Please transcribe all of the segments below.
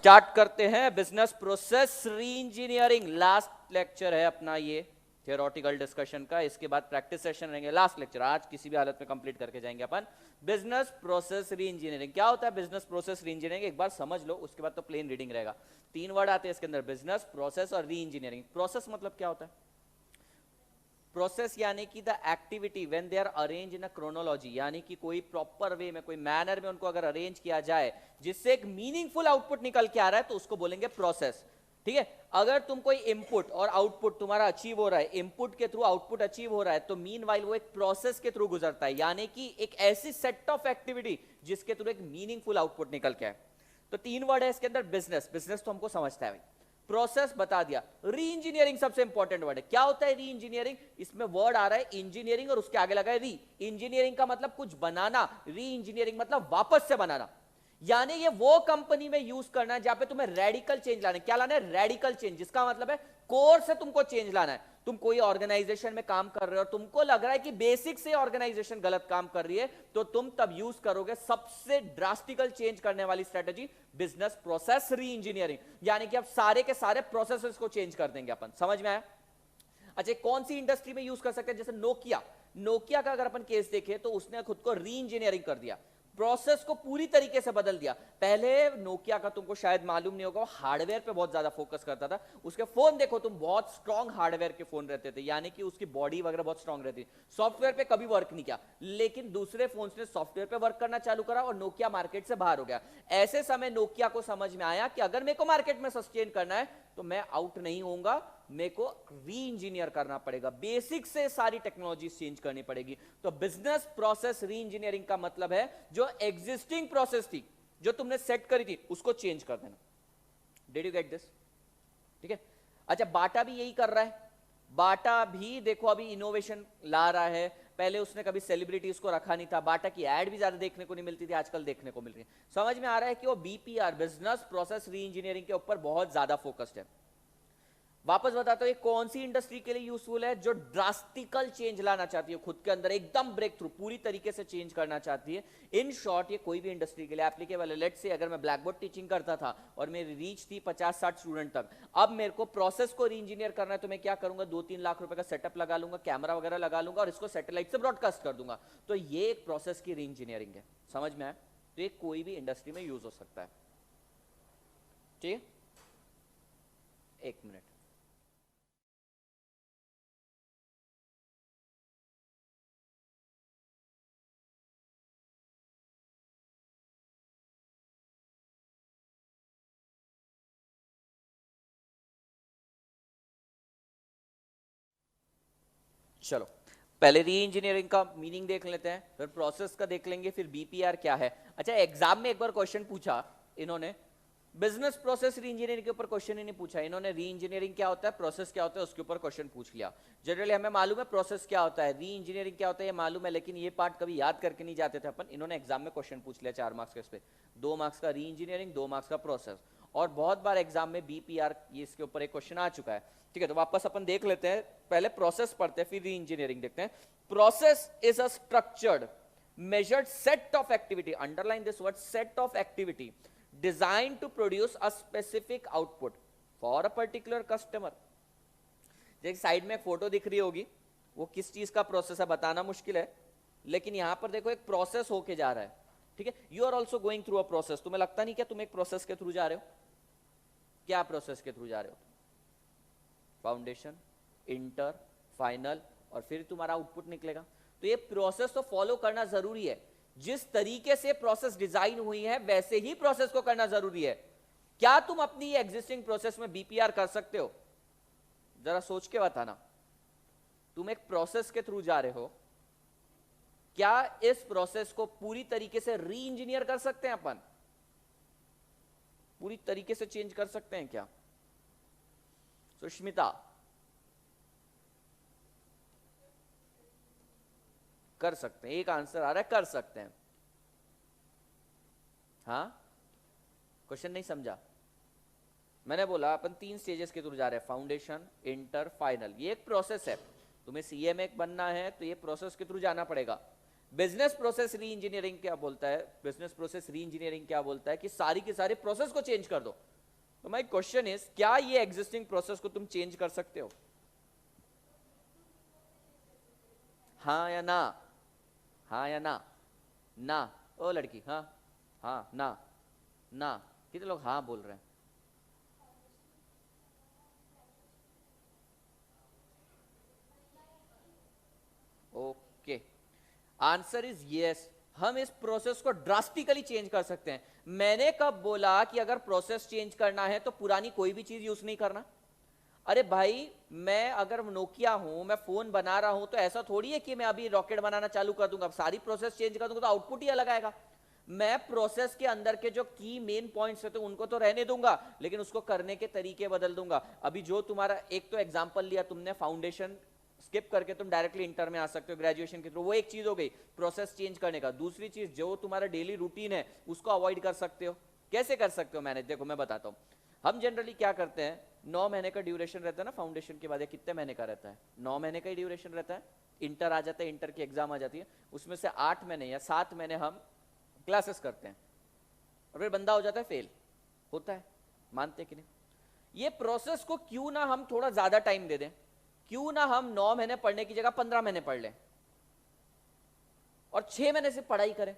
Start करते हैं business process re engineering. Last lecture है अपना ये थियोरेटिकल डिस्कशन का, इसके बाद प्रैक्टिस सेशन रहेंगे। लास्ट लेक्चर आज किसी भी हालत में कंप्लीट करके जाएंगे अपन। बिजनेस प्रोसेस री इंजीनियरिंग क्या होता है? बिजनेस प्रोसेस री इंजीनियरिंग एक बार समझ लो, उसके बाद तो प्लेन रीडिंग रहेगा। 3 वर्ड आते हैं इसके अंदर, बिजनेस प्रोसेस और री इंजीनियरिंग। प्रोसेस मतलब क्या होता है? प्रोसेस यानी कि the activity when they are arrange in a chronology, यानी कि कोई प्रॉपर वे में, कोई मैनर में उनको अगर अरेंज किया जाए जिससे एक मीनिंगफुल आउटपुट निकल के आ रहा है तो उसको बोलेंगे प्रोसेस। ठीक है, अगर तुम कोई इनपुट और आउटपुट तुम्हारा अचीव हो रहा है, इनपुट के थ्रू आउटपुट अचीव हो रहा है, तो मीनवाइल वो एक प्रोसेस के थ्रू गुजरता है, यानी कि एक ऐसी सेट ऑफ एक्टिविटी जिसके थ्रू एक मीनिंगफुल आउटपुट निकल के आए। तो 3 वर्ड है इसके अंदर। बिजनेस, बिजनेस तो हमको समझता है भाई, प्रोसेस बता दिया। री इंजीनियरिंग सबसे इंपॉर्टेंट वर्ड है। क्या होता है री इंजीनियरिंग? इसमें वर्ड आ रहा है इंजीनियरिंग और उसके आगे लगा है री। इंजीनियरिंग का मतलब कुछ बनाना, री इंजीनियरिंग मतलब वापस से बनाना, यानी ये वो कंपनी में यूज करना है जहां पे तुम्हें रेडिकल चेंज लाना है। क्या लाना है? रेडिकल चेंज, जिसका मतलब है कोर से तुमको चेंज लाना है। तुम कोई ऑर्गेनाइजेशन में काम कर रहे हो और तुमको लग रहा है कि बेसिक से ऑर्गेनाइजेशन गलत काम कर रही है, तो तुम तब यूज करोगे सबसे ड्रास्टिकल चेंज करने वाली strategy, business process re engineering. यानी कि अब सारे के सारे प्रोसेसेस को चेंज कर देंगे अपन। समझ में आया? अच्छा, कौन सी इंडस्ट्री में यूज कर सकते हैं? जैसे नोकिया, नोकिया का अगर अपन केस देखें तो उसने खुद को री इंजीनियरिंग कर दिया, प्रोसेस को पूरी तरीके से बदल दिया। पहले नोकिया का तुमको शायद मालूम नहीं होगा, हार्डवेयर पे बहुत ज्यादा फोकस करता था। उसके फोन देखो तुम, बहुत स्ट्रॉन्ग हार्डवेयर के फोन रहते थे, यानी कि उसकी बॉडी वगैरह बहुत स्ट्रॉन्ग रहती। सॉफ्टवेयर पे कभी वर्क नहीं किया, लेकिन दूसरे फोन ने सॉफ्टवेयर पे वर्क करना चालू करा और नोकिया मार्केट से बाहर हो गया। ऐसे समय नोकिया को समझ में आया कि अगर मेरे को मार्केट में सस्टेन करना है तो मैं आउट नहीं होऊंगा, मेरे को री इंजीनियर करना पड़ेगा, बेसिक से सारी टेक्नोलॉजी चेंज करनी पड़ेगी। तो बिजनेस प्रोसेस री इंजीनियरिंग का मतलब है जो एग्जिस्टिंग प्रोसेस थी, जो तुमने सेट करी थी, उसको चेंज कर देना। Did you get this? ठीक है। अच्छा, बाटा भी यही कर रहा है। बाटा भी देखो अभी इनोवेशन ला रहा है। पहले उसने कभी सेलिब्रिटीज को रखा नहीं था, बाटा की एड भी ज्यादा देखने को नहीं मिलती थी, आजकल देखने को मिल रही है। समझ में आ रहा है कि वो BPR, business process re engineering के ऊपर बहुत ज्यादा फोकस्ड है। वापस बताता हूं, ये कौन सी इंडस्ट्री के लिए यूजफुल है? जो ड्रास्टिकल चेंज लाना चाहती है, खुद के अंदर एकदम ब्रेक थ्रू, पूरी तरीके से चेंज करना चाहती है। इन शॉर्ट, ये कोई भी इंडस्ट्री के लिए एप्लीकेबल है। लेट्स से अगर मैं ब्लैक बोर्ड टीचिंग करता था और मेरी रीच थी 50-60 स्टूडेंट तक, अब मेरे को प्रोसेस को री इंजीनियर करना है, तो मैं क्या करूंगा? 2-3 लाख रुपए का सेटअप लगा लूंगा, कैमरा वगैरह लगा लूंगा और इसको सैटेलाइट से ब्रॉडकास्ट कर दूंगा। तो ये एक प्रोसेस की री इंजीनियरिंग है। समझ में आया? तो ये कोई भी इंडस्ट्री में यूज हो सकता है। ठीक है, एक मिनट। चलो, पहले री इंजीनियरिंग का मीनिंग देख लेते हैं, फिर प्रोसेस का देख लेंगे, फिर बीपीआर क्या है। अच्छा, एग्जाम में एक बार क्वेश्चन पूछा इन्होंने, बिजनेस प्रोसेस री इंजीनियरिंग के ऊपर क्वेश्चन ही नहीं पूछा इन्होंने। री इंजीनियरिंग क्या होता है, प्रोसेस क्या होता है, उसके ऊपर क्वेश्चन पूछ लिया। जनरली हमें मालूम है प्रोसेस क्या होता है, री इंजीनियरिंग क्या होता है ये मालूम है, लेकिन ये पार्ट कभी याद करके नहीं जाते थे अपन। इन्होंने एग्जाम में क्वेश्चन पूछ लिया 4 मार्क्स के, इस पे 2 मार्क्स का री इंजीनियरिंग, 2 मार्क्स का प्रोसेस, और बहुत बार एग्जाम में बीपीआर ये इसके ऊपर एक क्वेश्चन आ चुका है। ठीक है, तो वापस अपन देख लेते हैं, पहले प्रोसेस पढ़ते हैं फिर री इंजीनियरिंग देखते हैं। Process is a structured measured set of activity, underline this word, set of activity designed to produce a specific output for a particular customer। जैसे साइड में एक फोटो दिख रही होगी, वो किस चीज का प्रोसेस है बताना मुश्किल है, लेकिन यहां पर देखो एक प्रोसेस होके जा रहा है। ठीक है, you are also going through a process. तुम्हें लगता नहीं क्या तुम एक प्रोसेस के थ्रू जा रहे हो? क्या प्रोसेस के थ्रू जा रहे हो? फाउंडेशन, इंटर, फाइनल, और फिर तुम्हारा आउटपुट निकलेगा। तो ये प्रोसेस तो फॉलो करना जरूरी है। जिस तरीके से प्रोसेस डिजाइन हुई है वैसे ही प्रोसेस को करना जरूरी है। क्या तुम अपनी एग्जिस्टिंग प्रोसेस में बीपीआर कर सकते हो? जरा सोच के बताना। तुम एक प्रोसेस के थ्रू जा रहे हो, क्या इस प्रोसेस को पूरी तरीके से री इंजीनियर कर सकते हैं अपन? पूरी तरीके से चेंज कर सकते हैं क्या? सुष्मिता, कर सकते हैं। एक आंसर आ रहा है, कर सकते हैं। हाँ, क्वेश्चन नहीं समझा? मैंने बोला अपन 3 स्टेजेस के थ्रू जा रहे हैं, फाउंडेशन, इंटर, फाइनल। ये एक प्रोसेस है। तुम्हें सीए में बनना है तो ये प्रोसेस के थ्रू जाना पड़ेगा। बिजनेस प्रोसेस री इंजीनियरिंग क्या बोलता है? बिजनेस प्रोसेस री इंजीनियरिंग क्या बोलता है कि सारी की सारी प्रोसेस को चेंज कर दो। तो माय क्वेश्चन इज, क्या ये एग्जिस्टिंग प्रोसेस को तुम चेंज कर सकते हो? हाँ या ना? हाँ या ना? ना। ओ लड़की, हाँ हाँ ना? ना। कितने लोग हाँ बोल रहे हैं? Okay, answer is yes. हम इस प्रोसेस को ड्रास्टिकली चेंज कर सकते हैं। मैंने कब बोला कि अगर प्रोसेस चेंज करना है तो पुरानी कोई भी चीज यूज नहीं करना? अरे भाई, मैं अगर नोकिया हूं, मैं फोन बना रहा हूं, तो ऐसा थोड़ी है कि मैं अभी रॉकेट बनाना चालू कर दूंगा, सारी प्रोसेस चेंज कर दूंगा तो आउटपुट ही अलग आएगा। मैं प्रोसेस के अंदर के जो की मेन पॉइंट्स है तो उनको तो रहने दूंगा, लेकिन उसको करने के तरीके बदल दूंगा। अभी जो तुम्हारा एक तो एग्जांपल लिया तुमने, फाउंडेशन स्किप करके तुम डायरेक्टली इंटर में आ सकते हो ग्रेजुएशन के थ्रू, वो एक चीज हो गई प्रोसेस चेंज करने का। दूसरी चीज, जो तुम्हारा डेली रूटीन है उसको अवॉइड कर सकते हो। कैसे कर सकते हो मैनेज? देखो मैं बताता हूं। हम जनरली क्या करते हैं, 9 महीने का ड्यूरेशन रहता है ना फाउंडेशन के बाद, या कितने महीने का रहता है? 9 महीने का ही ड्यूरेशन रहता है। इंटर आ जाता है, इंटर की एग्जाम आ जाती है, उसमें से 8 महीने या 7 महीने हम क्लासेस करते हैं, और फिर बंदा हो जाता है फेल। होता है, मानते कि नहीं? ये प्रोसेस को क्यों ना हम थोड़ा ज्यादा टाइम दे दें, क्यों ना हम 9 महीने पढ़ने की जगह 15 महीने पढ़ लें और 6 महीने से पढ़ाई करें,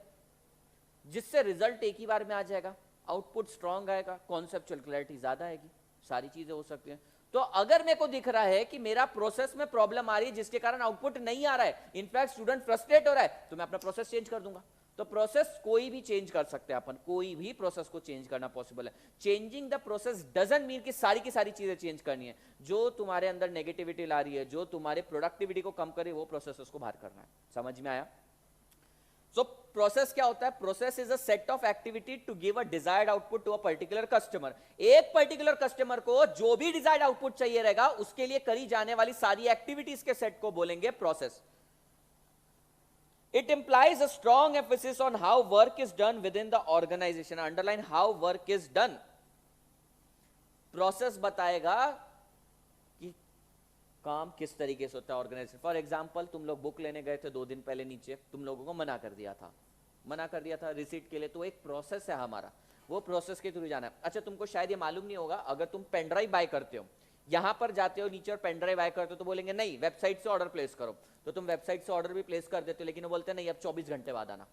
जिससे रिजल्ट एक ही बार में आ जाएगा, आउटपुट स्ट्रांग आएगा, कॉन्सेप्चुअल क्लैरिटी ज्यादा आएगी, सारी चीजें हो सकती हैं। तो अगर मेरे को दिख रहा है कि मेरा प्रोसेस में प्रॉब्लम आ रही है जिसके कारण आउटपुट नहीं आ रहा है, इनफैक्ट स्टूडेंट फ्रस्ट्रेट हो रहा है, तो मैं अपना प्रोसेस चेंज कर दूंगा। तो प्रोसेस कोई भी चेंज कर सकते हैं अपन, कोई भी प्रोसेस को चेंज करना पॉसिबल है। Changing the process doesn't mean कि सारी की सारी चीजें चेंज करनी है। जो तुम्हारे अंदर नेगेटिविटी ला रही है, जो तुम्हारे प्रोडक्टिविटी को कम करे, वो प्रोसेस उसको बाहर करना है। समझ में आया? सो प्रोसेस क्या होता है? Process is a set of activity to give a desired output to a particular customer. एक पर्टिकुलर कस्टमर को जो भी डिजायर्ड आउटपुट चाहिए रहेगा, उसके लिए करी जाने वाली सारी एक्टिविटीज के सेट को बोलेंगे process. It implies a strong emphasis on how work is done within the organization. Underline how work is done. Process बताएगा कि काम किस तरीके से होता है ऑर्गेनाइजेशन। फॉर एग्जाम्पल, तुम लोग बुक लेने गए थे 2 दिन पहले, नीचे तुम लोगों को मना कर दिया था रिसीट के लिए, तो एक प्रोसेस है हमारा, वो प्रोसेस के थ्रू जाना है। अच्छा, तुमको शायद ये मालूम नहीं होगा, अगर तुम पेन ड्राइव बाय करते हो, यहां पर जाते हो नीचे और पेन ड्राइव बाय करते हो, तो बोलेंगे नहीं वेबसाइट से ऑर्डर प्लेस करो, तो तुम वेबसाइट से ऑर्डर भी प्लेस कर देते हो, लेकिन वो बोलते हैं नहीं अब 24 घंटे बाद आना।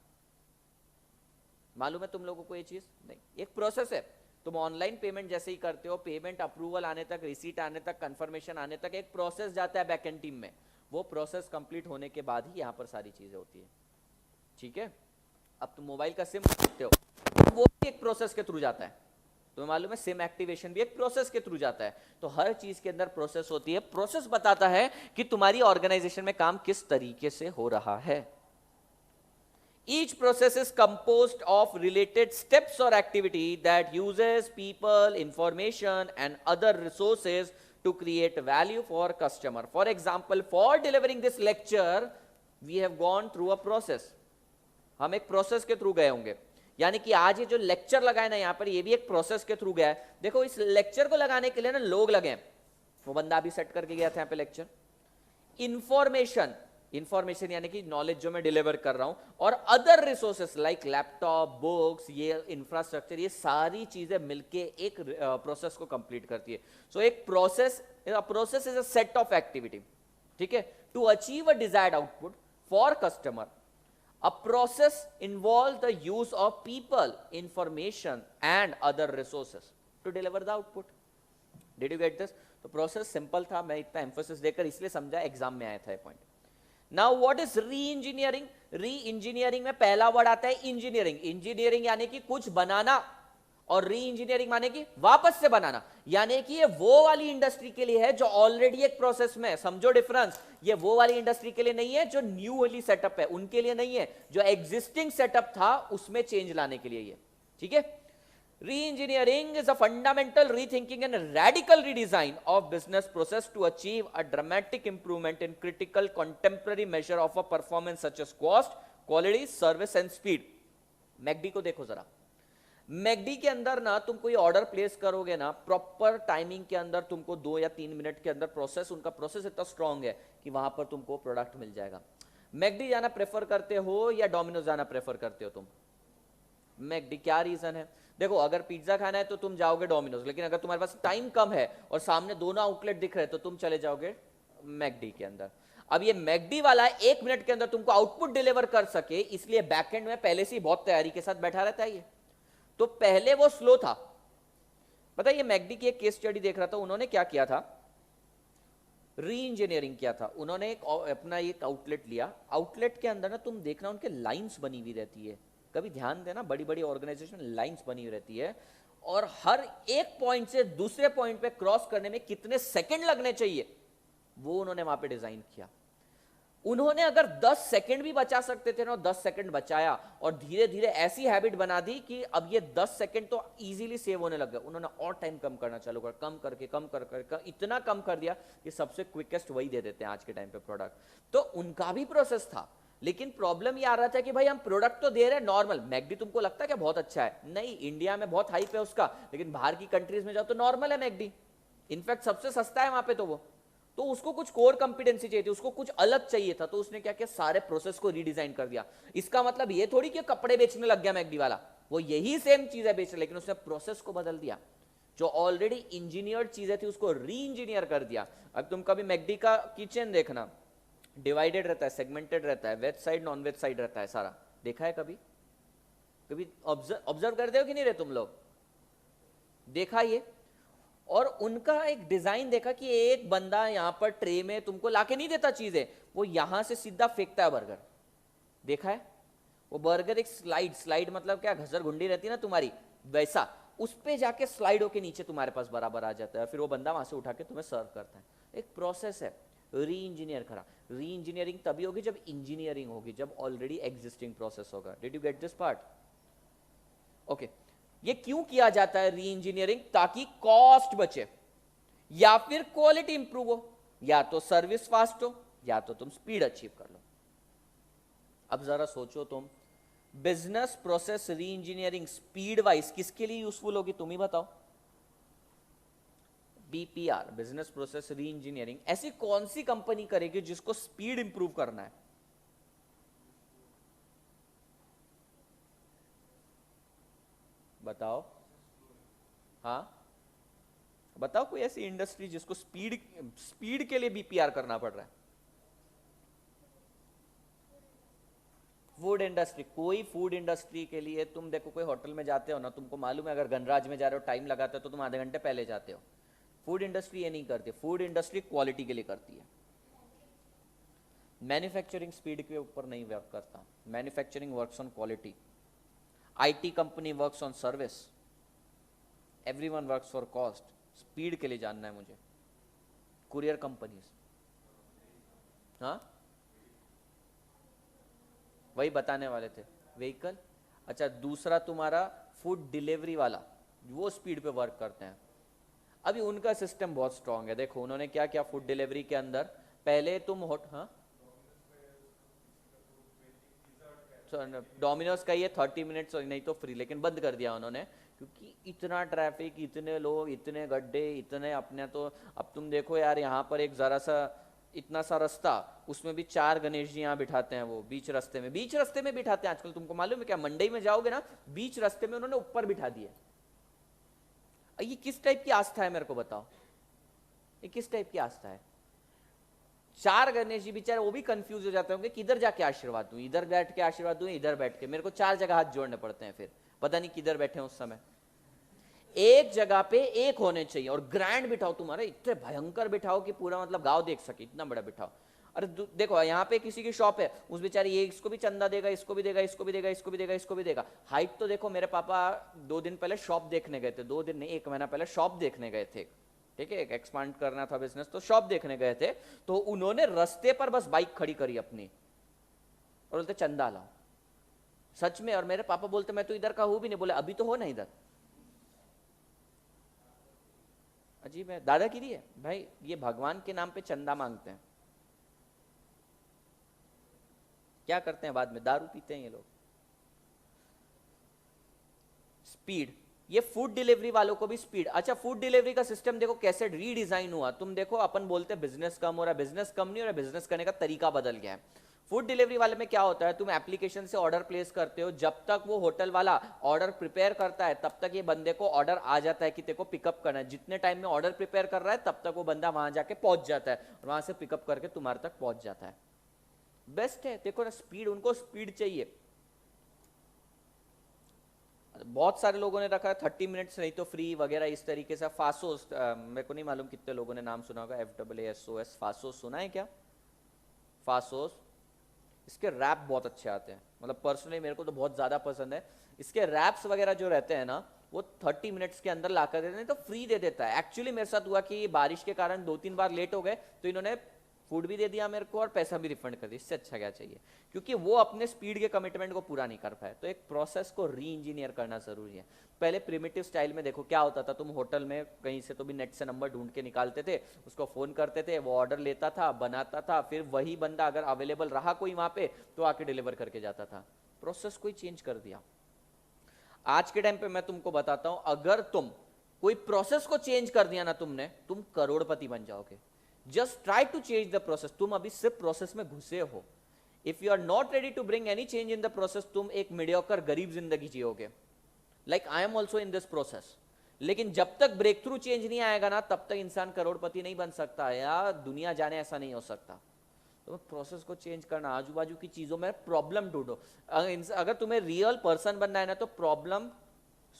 मालूम है तुम लोगों को ये चीज? नहीं, एक प्रोसेस है। तुम ऑनलाइन पेमेंट जैसे ही करते हो, पेमेंट अप्रूवल आने तक, रिसीट आने तक, कंफर्मेशन आने तक एक प्रोसेस जाता है बैकएंड टीम में। वो प्रोसेस कंप्लीट होने के बाद ही यहाँ पर सारी चीजें होती है। ठीक है? अब तुम मोबाइल का सिम खरीदते हो, वो भी एक प्रोसेस के थ्रू जाता है। तुम्हें मालूम है सिम एक्टिवेशन भी एक प्रोसेस के थ्रू जाता है। तो हर चीज के अंदर प्रोसेस होती है। प्रोसेस बताता है कि तुम्हारी ऑर्गेनाइजेशन में काम किस तरीके से हो रहा है। Each process is composed of related steps or activity that uses people, information and other resources to create value for customer. For example, for delivering this lecture, we have gone through a process. हम एक process के through गए होंगे, यानी कि आज ये जो लेक्चर लगाए ना यहाँ पर, ये भी एक प्रोसेस के थ्रू गया है। देखो इस लेक्चर को लगाने के लिए ना लोग लगे हैं, वो बंदा भी सेट करके गया था यहाँ पे लेक्चर। इंफॉर्मेशन यानी कि नॉलेज जो मैं डिलीवर कर रहा हूं, और other resources like laptop, books, ये इंफ्रास्ट्रक्चर, ये सारी चीजें मिलके एक प्रोसेस को कंप्लीट करती है। सो एक process is a set of activity, ठीक है, to achieve a desired output for customer. A process involves the use of people, information and other resources to deliver the output. Did you get this? तो process simple था, मैं इतना emphasis देकर इसलिए समझा, exam में आया था ये पॉइंट। नाउ व्हाट इज री इंजीनियरिंग? री इंजीनियरिंग में पहला वर्ड आता है इंजीनियरिंग। इंजीनियरिंग यानी कि कुछ बनाना, और री इंजीनियरिंग माने कि वापस से बनाना, यानी कि ये वो वाली इंडस्ट्री के लिए है जो ऑलरेडी एक प्रोसेस में है। समझो डिफरेंस, ये वो वाली इंडस्ट्री के लिए नहीं है जो न्यू वाली सेटअप है, उनके लिए नहीं है, जो एग्जिस्टिंग सेटअप था उसमें चेंज लाने के लिए ये। ठीक है? Re engineering is a fundamental rethinking and radical redesign of business process to achieve a dramatic improvement in critical contemporary measure of a performance such as cost, quality, service and speed. McD को देखो जरा, McD के अंदर ना तुम कोई order place करोगे ना, प्रॉपर टाइमिंग के अंदर तुमको 2 या 3 मिनट के अंदर प्रोसेस, उनका प्रोसेस इतना स्ट्रांग है कि वहां पर तुमको प्रोडक्ट मिल जाएगा। मैकडी जाना प्रेफर करते हो या डोमिनोज जाना प्रेफर करते हो तुम? मैकडी, क्या रीजन है? देखो अगर पिज्जा खाना है तो तुम जाओगे डोमिनोज, लेकिन अगर तुम्हारे पास टाइम कम है और सामने दोनों आउटलेट दिख रहे हैं तो तुम चले जाओगे मैकडी के अंदर। अब ये मैकडी वाला 1 मिनट के अंदर तुमको आउटपुट डिलीवर कर सके, इसलिए बैकएंड में पहले से ही बहुत तैयारी के साथ बैठा रहता है ये। तो पहले वो स्लो था। पता है ये मैकडी की एक केस स्टडी देख रहा था, उन्होंने क्या किया था, री इंजीनियरिंग किया था। उन्होंने एक अपना एक आउटलेट लिया, आउटलेट के अंदर ना तुम देखना उनके लाइंस बनी हुई रहती है, कभी ध्यान देना, बड़ी बड़ी ऑर्गेनाइजेशन लाइंस बनी हुई रहती है, और हर एक पॉइंट से दूसरे पॉइंट पे क्रॉस करने में कितने सेकंड लगने चाहिए वो उन्होंने वहां पे डिजाइन किया। उन्होंने अगर 10 सेकंड भी बचा सकते थे ना, 10 सेकंड बचाया, और धीरे धीरे ऐसी हैबिट बना दी कि अब ये 10 सेकंड तो इजीली सेव होने लग गए। उन्होंने और टाइम कम करना चालू कर, कम करके कम कर इतना कम कर दिया कि सबसे क्विकेस्ट वही दे देते हैं आज के टाइम पे प्रोडक्ट। तो उनका भी प्रोसेस था, लेकिन प्रॉब्लम ये आ रहा था कि भाई हम प्रोडक्ट तो दे रहे हैं नॉर्मल। मैकडी तुमको लगता है कि बहुत अच्छा है? नहीं, इंडिया में बहुत हाइप है उसका, लेकिन बाहर की कंट्रीज में जाओ तो नॉर्मल है मैकडी, इनफैक्ट सबसे सस्ता है वहां पे। तो उसको कुछ कोर कंपिटेंसी चाहिए थी, उसको कुछ अलग चाहिए था, तो उसने क्या किया, सारे प्रोसेस को रीडिजाइन कर दिया। इसका मतलब ये थोड़ी कि कपड़े बेचने लग गया मैकडी वाला, वो यही सेम चीज है बेच रहा, लेकिन उसने प्रोसेस को बदल दिया। जो ऑलरेडी इंजीनियर्ड चीजें थी उसको री इंजीनियर कर दिया। अब तुम कभी मैकडी का किचन देखना, डिवाइडेड रहता है, सेगमेंटेड रहता है, veg side non veg side रहता है सारा, देखा है कभी? कभी ऑब्जर्व करते हो कि नहीं रहे तुम लोग? देखा ये? और उनका एक डिजाइन देखा कि एक बंदा यहां पर ट्रे में तुमको लाके नहीं देता चीजें, वो यहां से सीधा फेंकता है बर्गर, देखा है? वो बर्गर एक स्लाइड मतलब क्या, घसर घुंडी रहती है ना तुम्हारी, वैसा उस पे जाके स्लाइड होके नीचे तुम्हारे पास बराबर आ जाता है, फिर वो बंदा वहां से उठा के तुम्हें सर्व करता है। एक प्रोसेस है, री इंजीनियर करा। री इंजीनियरिंग तभी होगी जब इंजीनियरिंग होगी, जब ऑलरेडी एग्जिस्टिंग प्रोसेस होगा। Did you get this part? Okay. ये क्यों किया जाता है री इंजीनियरिंग? ताकि कॉस्ट बचे, या फिर क्वालिटी इंप्रूव हो, या तो सर्विस फास्ट हो, या तो तुम स्पीड अचीव कर लो। अब जरा सोचो तुम, business process re engineering speed wise किसके लिए यूजफुल होगी, तुम ही बताओ। BPR, business process re engineering, ऐसी कौन सी कंपनी करेगी जिसको स्पीड इंप्रूव करना है? बताओ। हाँ बताओ, कोई ऐसी इंडस्ट्री जिसको स्पीड के लिए बीपीआर करना पड़ रहा है? Food industry. कोई फूड इंडस्ट्री के लिए तुम देखो, कोई होटल में जाते हो ना, तुमको मालूम है अगर गणराज में जा रहे हो, टाइम लगाते हो तो तुम आधे घंटे पहले जाते हो। फूड इंडस्ट्री ये नहीं करती, फूड इंडस्ट्री क्वालिटी के लिए करती है। मैन्युफैक्चरिंग स्पीड के ऊपर नहीं वर्क करता, manufacturing works on quality. IT company works on service, everyone works for cost. Speed के लिए जानना है मुझे। कुरियर कंपनीज, हाँ वही बताने वाले थे, व्हीकल। अच्छा, दूसरा तुम्हारा फूड डिलीवरी वाला, वो स्पीड पे वर्क करते हैं। अभी उनका सिस्टम बहुत स्ट्रांग है। देखो उन्होंने क्या किया फूड डिलीवरी के अंदर, पहले तुम हाँ डोमिनोज का ये 30 मिनट्स नहीं तो फ्री, लेकिन बंद कर दिया उन्होंने, क्योंकि इतना ट्रैफिक, इतने लोग, इतने गड्ढे, इतने अपने। तो अब तुम देखो यार, यहाँ पर एक जरा सा इतना सा रास्ता, उसमें भी 4 गणेश जी यहाँ बिठाते हैं, वो बीच रास्ते में बिठाते हैं आजकल। तुमको मालूम है क्या, मंडई में जाओगे ना, बीच रास्ते में उन्होंने ऊपर बिठा दिए। ये किस टाइप की आस्था है मेरे को बताओ, ये किस टाइप की आस्था है? 4 गणेश जी बेचारे वो भी कंफ्यूज हो जाते होंगे, किधर जाके आशीर्वाद दूं, इधर बैठ के आशीर्वाद दूं, इधर बैठ के। मेरे को 4 जगह हाथ जोड़ने पड़ते हैं, फिर पता नहीं किधर बैठे हैं उस समय। एक जगह पे एक होने चाहिए, और ग्रैंड बिठाओ, तुम्हारे इतने भयंकर बिठाओ कि पूरा मतलब गांव देख सके, इतना बड़ा बिठाओ। अरे देखो यहाँ पे किसी की शॉप है, उस बेचारे ये इसको भी चंदा देगा, इसको भी देगा, इसको भी देगा, इसको भी देगा, इसको भी देगा। हाइट तो देखो, मेरे पापा 2 दिन पहले शॉप देखने गए थे, 2 दिन नहीं 1 महीना पहले शॉप देखने गए थे, ठीक है, एक्सपांड करना था बिजनेस, तो शॉप देखने गए थे। तो उन्होंने रास्ते पर बस बाइक खड़ी करी अपनी और बोलते चंदा लाओ, सच में। और मेरे पापा बोलते मैं तो इधर का हूं भी नहीं, बोले अभी तो हो ना इधर। अजीब है, दादागिरी है भाई। ये भगवान के नाम पे चंदा मांगते हैं, क्या करते हैं बाद में, दारू पीते हैं ये लोग। स्पीड, ये फूड डिलीवरी वालों को भी स्पीड। अच्छा, फूड डिलीवरी का सिस्टम देखो कैसे रीडिजाइन हुआ। तुम देखो, अपन बोलते हैं बिजनेस कम हो रहा है, बिजनेस कम नहीं हो रहा है, बिजनेस करने का तरीका बदल गया है। फूड डिलीवरी वाले में क्या होता है, तुम एप्लीकेशन से ऑर्डर प्लेस करते हो, जब तक वो होटल वाला ऑर्डर प्रिपेयर करता है तब तक ये बंदे को ऑर्डर आ जाता है कि तेरे को पिकअप करना है। जितने टाइम में ऑर्डर प्रिपेयर कर रहा है तब तक वो बंदा वहां जाके पहुंच जाता है और वहां से पिकअप करके तुम्हारे तक पहुंच जाता है। बेस्ट है, देखो ना स्पीड, उनको स्पीड चाहिए। बहुत सारे लोगों ने रखा है 30 मिनट्स नहीं तो फ्री वगैरह इस तरीके से। फासोस, मेरे को नहीं मालूम कितने लोगों ने नाम सुना होगा, FAASOS, फासोस सुना है क्या? फासोस, इसके रैप बहुत अच्छे आते हैं, मतलब पर्सनली मेरे को तो बहुत ज्यादा पसंद है। इसके रैप्स वगैरह जो रहते हैं ना वो 30 मिनट्स के अंदर लाकर देते हैं, तो फ्री दे देता है। एक्चुअली मेरे साथ हुआ कि बारिश के कारण 2-3 बार लेट हो गए तो इन्होंने फूड भी दे दिया मेरे को और पैसा भी रिफंड कर दिया। इससे अच्छा क्या चाहिए, क्योंकि वो अपने स्पीड के कमिटमेंट को पूरा नहीं कर पाए। तो एक प्रोसेस को री इंजीनियर करना जरूरी है। पहले प्रिमिटिव स्टाइल में देखो क्या होता था, तुम होटल में कहीं से तो भी नेट से नंबर ढूंढ के निकालते थे, उसको फोन करते थे, वो ऑर्डर लेता था, बनाता था, फिर वही बंदा अगर अवेलेबल रहा कोई वहां पे तो आके डिलीवर करके जाता था। प्रोसेस को ही चेंज कर दिया। आज के टाइम पे मैं तुमको बताता हूं, अगर तुम कोई प्रोसेस को चेंज कर दिया ना तुमने, तुम करोड़पति बन जाओगे। Just try to change the process. तुम अभी सिर्फ प्रोसेस में घुसे हो। If you are not ready to bring any change in the process, तुम एक मीडियोकर गरीब जिंदगी जियोगे। Like I am also in this process. लेकिन जब तक ब्रेक थ्रू चेंज नहीं आएगा ना, तब तक इंसान करोड़पति नहीं बन सकता या दुनिया जाने ऐसा नहीं हो सकता। तो प्रोसेस को चेंज करना, आजू बाजू की चीजों में प्रॉब्लम ढूंढो। अगर तुम्हें रियल पर्सन बनना है ना, तो प्रॉब्लम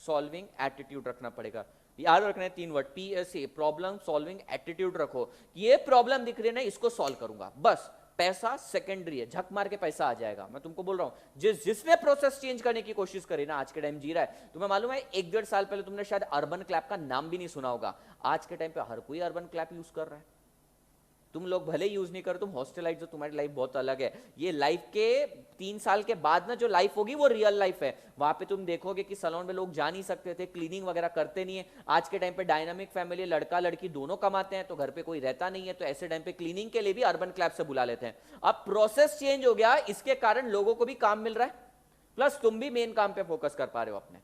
सॉल्विंग एटीट्यूड रखना पड़ेगा। याद रखना है 3 word, PSA, problem solving attitude रखो। ये प्रॉब्लम दिख रही है ना, इसको सॉल्व करूंगा, बस। पैसा सेकेंडरी है, झक मार के पैसा आ जाएगा। मैं तुमको बोल रहा हूं, जिसने प्रोसेस चेंज करने की कोशिश करी ना, आज के टाइम जी रहा है। तुम्हें मालूम है 1-1.5 साल पहले तुमने शायद अर्बन क्लैप का नाम भी नहीं सुना होगा। आज के टाइम पे हर कोई अर्बन क्लैप यूज कर रहा है। तुम लोग भले यूज नहीं करो, तुम हॉस्टलाइज हो, तुम्हारी लाइफ बहुत अलग है। ये लाइफ के 3 साल के बाद ना जो लाइफ होगी वो रियल लाइफ है। वहां पे तुम देखोगे कि सैलून में लोग जा नहीं सकते थे, क्लीनिंग वगैरह करते नहीं है। आज के टाइम पे डायनामिक फैमिली, लड़का लड़की दोनों कमाते हैं, तो घर पे कोई रहता नहीं है, तो ऐसे टाइम पे क्लीनिंग के लिए भी अर्बन क्लैब से बुला लेते हैं। अब प्रोसेस चेंज हो गया, इसके कारण लोगों को भी काम मिल रहा है, प्लस तुम भी मेन काम पे फोकस कर पा रहे हो अपने।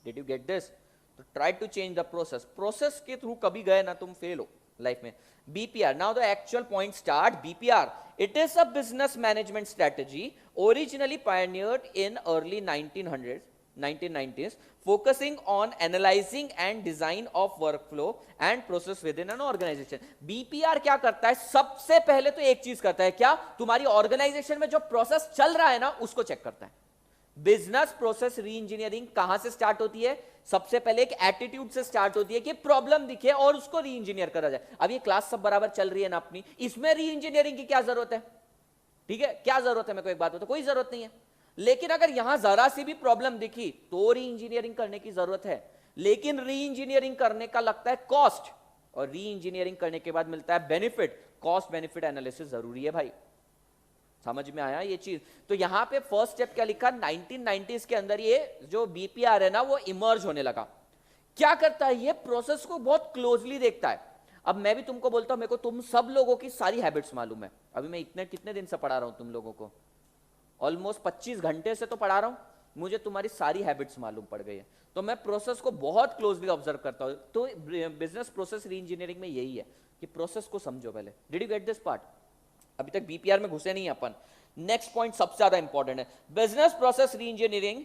Did you get this? तो try to change the process. Process के थ्रू कभी गए ना तुम, फेल हो लाइफ में। BPR, now the actual point start. BPR, it is a business management strategy originally pioneered in early 1990s, focusing on analyzing and design of workflow and process within an organization. BPR क्या करता है? सबसे पहले तो एक चीज करता है, क्या? तुम्हारी ऑर्गेनाइजेशन में जो प्रोसेस चल रहा है ना, उसको चेक करता है। बिजनेस प्रोसेस री इंजीनियरिंग कहां से स्टार्ट होती है? सबसे पहले एक एटीट्यूड से स्टार्ट होती है कि प्रॉब्लम दिखे और उसको री इंजीनियर करा जाए। अब ये क्लास सब बराबर चल रही है ना अपनी, इसमें री इंजीनियरिंग की क्या जरूरत है? ठीक है, क्या जरूरत है? मेरे को एक बात बताओ, कोई जरूरत नहीं है। लेकिन अगर यहां जरा सी भी प्रॉब्लम दिखी तो री इंजीनियरिंग करने की जरूरत है। लेकिन री इंजीनियरिंग करने का लगता है कॉस्ट, और री इंजीनियरिंग करने के बाद मिलता है बेनिफिट। कॉस्ट बेनिफिट एनालिसिस जरूरी है भाई। समझ में आया ये चीज? तो यहां पे फर्स्ट स्टेप क्या लिखा? 1990s के अंदर ये जो BPR है ना, वो इमर्ज होने लगा। क्या करता है ये? प्रोसेस को बहुत क्लोजली देखता है। अब मैं भी तुमको बोलता हूं, मेरे को तुम सब लोगों की सारी हैबिट्स मालूम है। अभी मैं कितने दिन से पढ़ा रहा हूं तुम लोगों को, ऑलमोस्ट 25 घंटे से तो पढ़ा रहा हूं। मुझे तुम्हारी सारी हैबिट्स मालूम पड़ गई है, तो मैं प्रोसेस को बहुत क्लोजली ऑब्जर्व करता हूं। तो बिजनेस प्रोसेस री इंजीनियरिंग में यही है कि प्रोसेस को समझो पहले। Did you get this part? अभी तक BPR में घुसे नहीं अपन। नेक्स्ट पॉइंट सबसे ज्यादा इंपॉर्टेंट है। Business process re engineering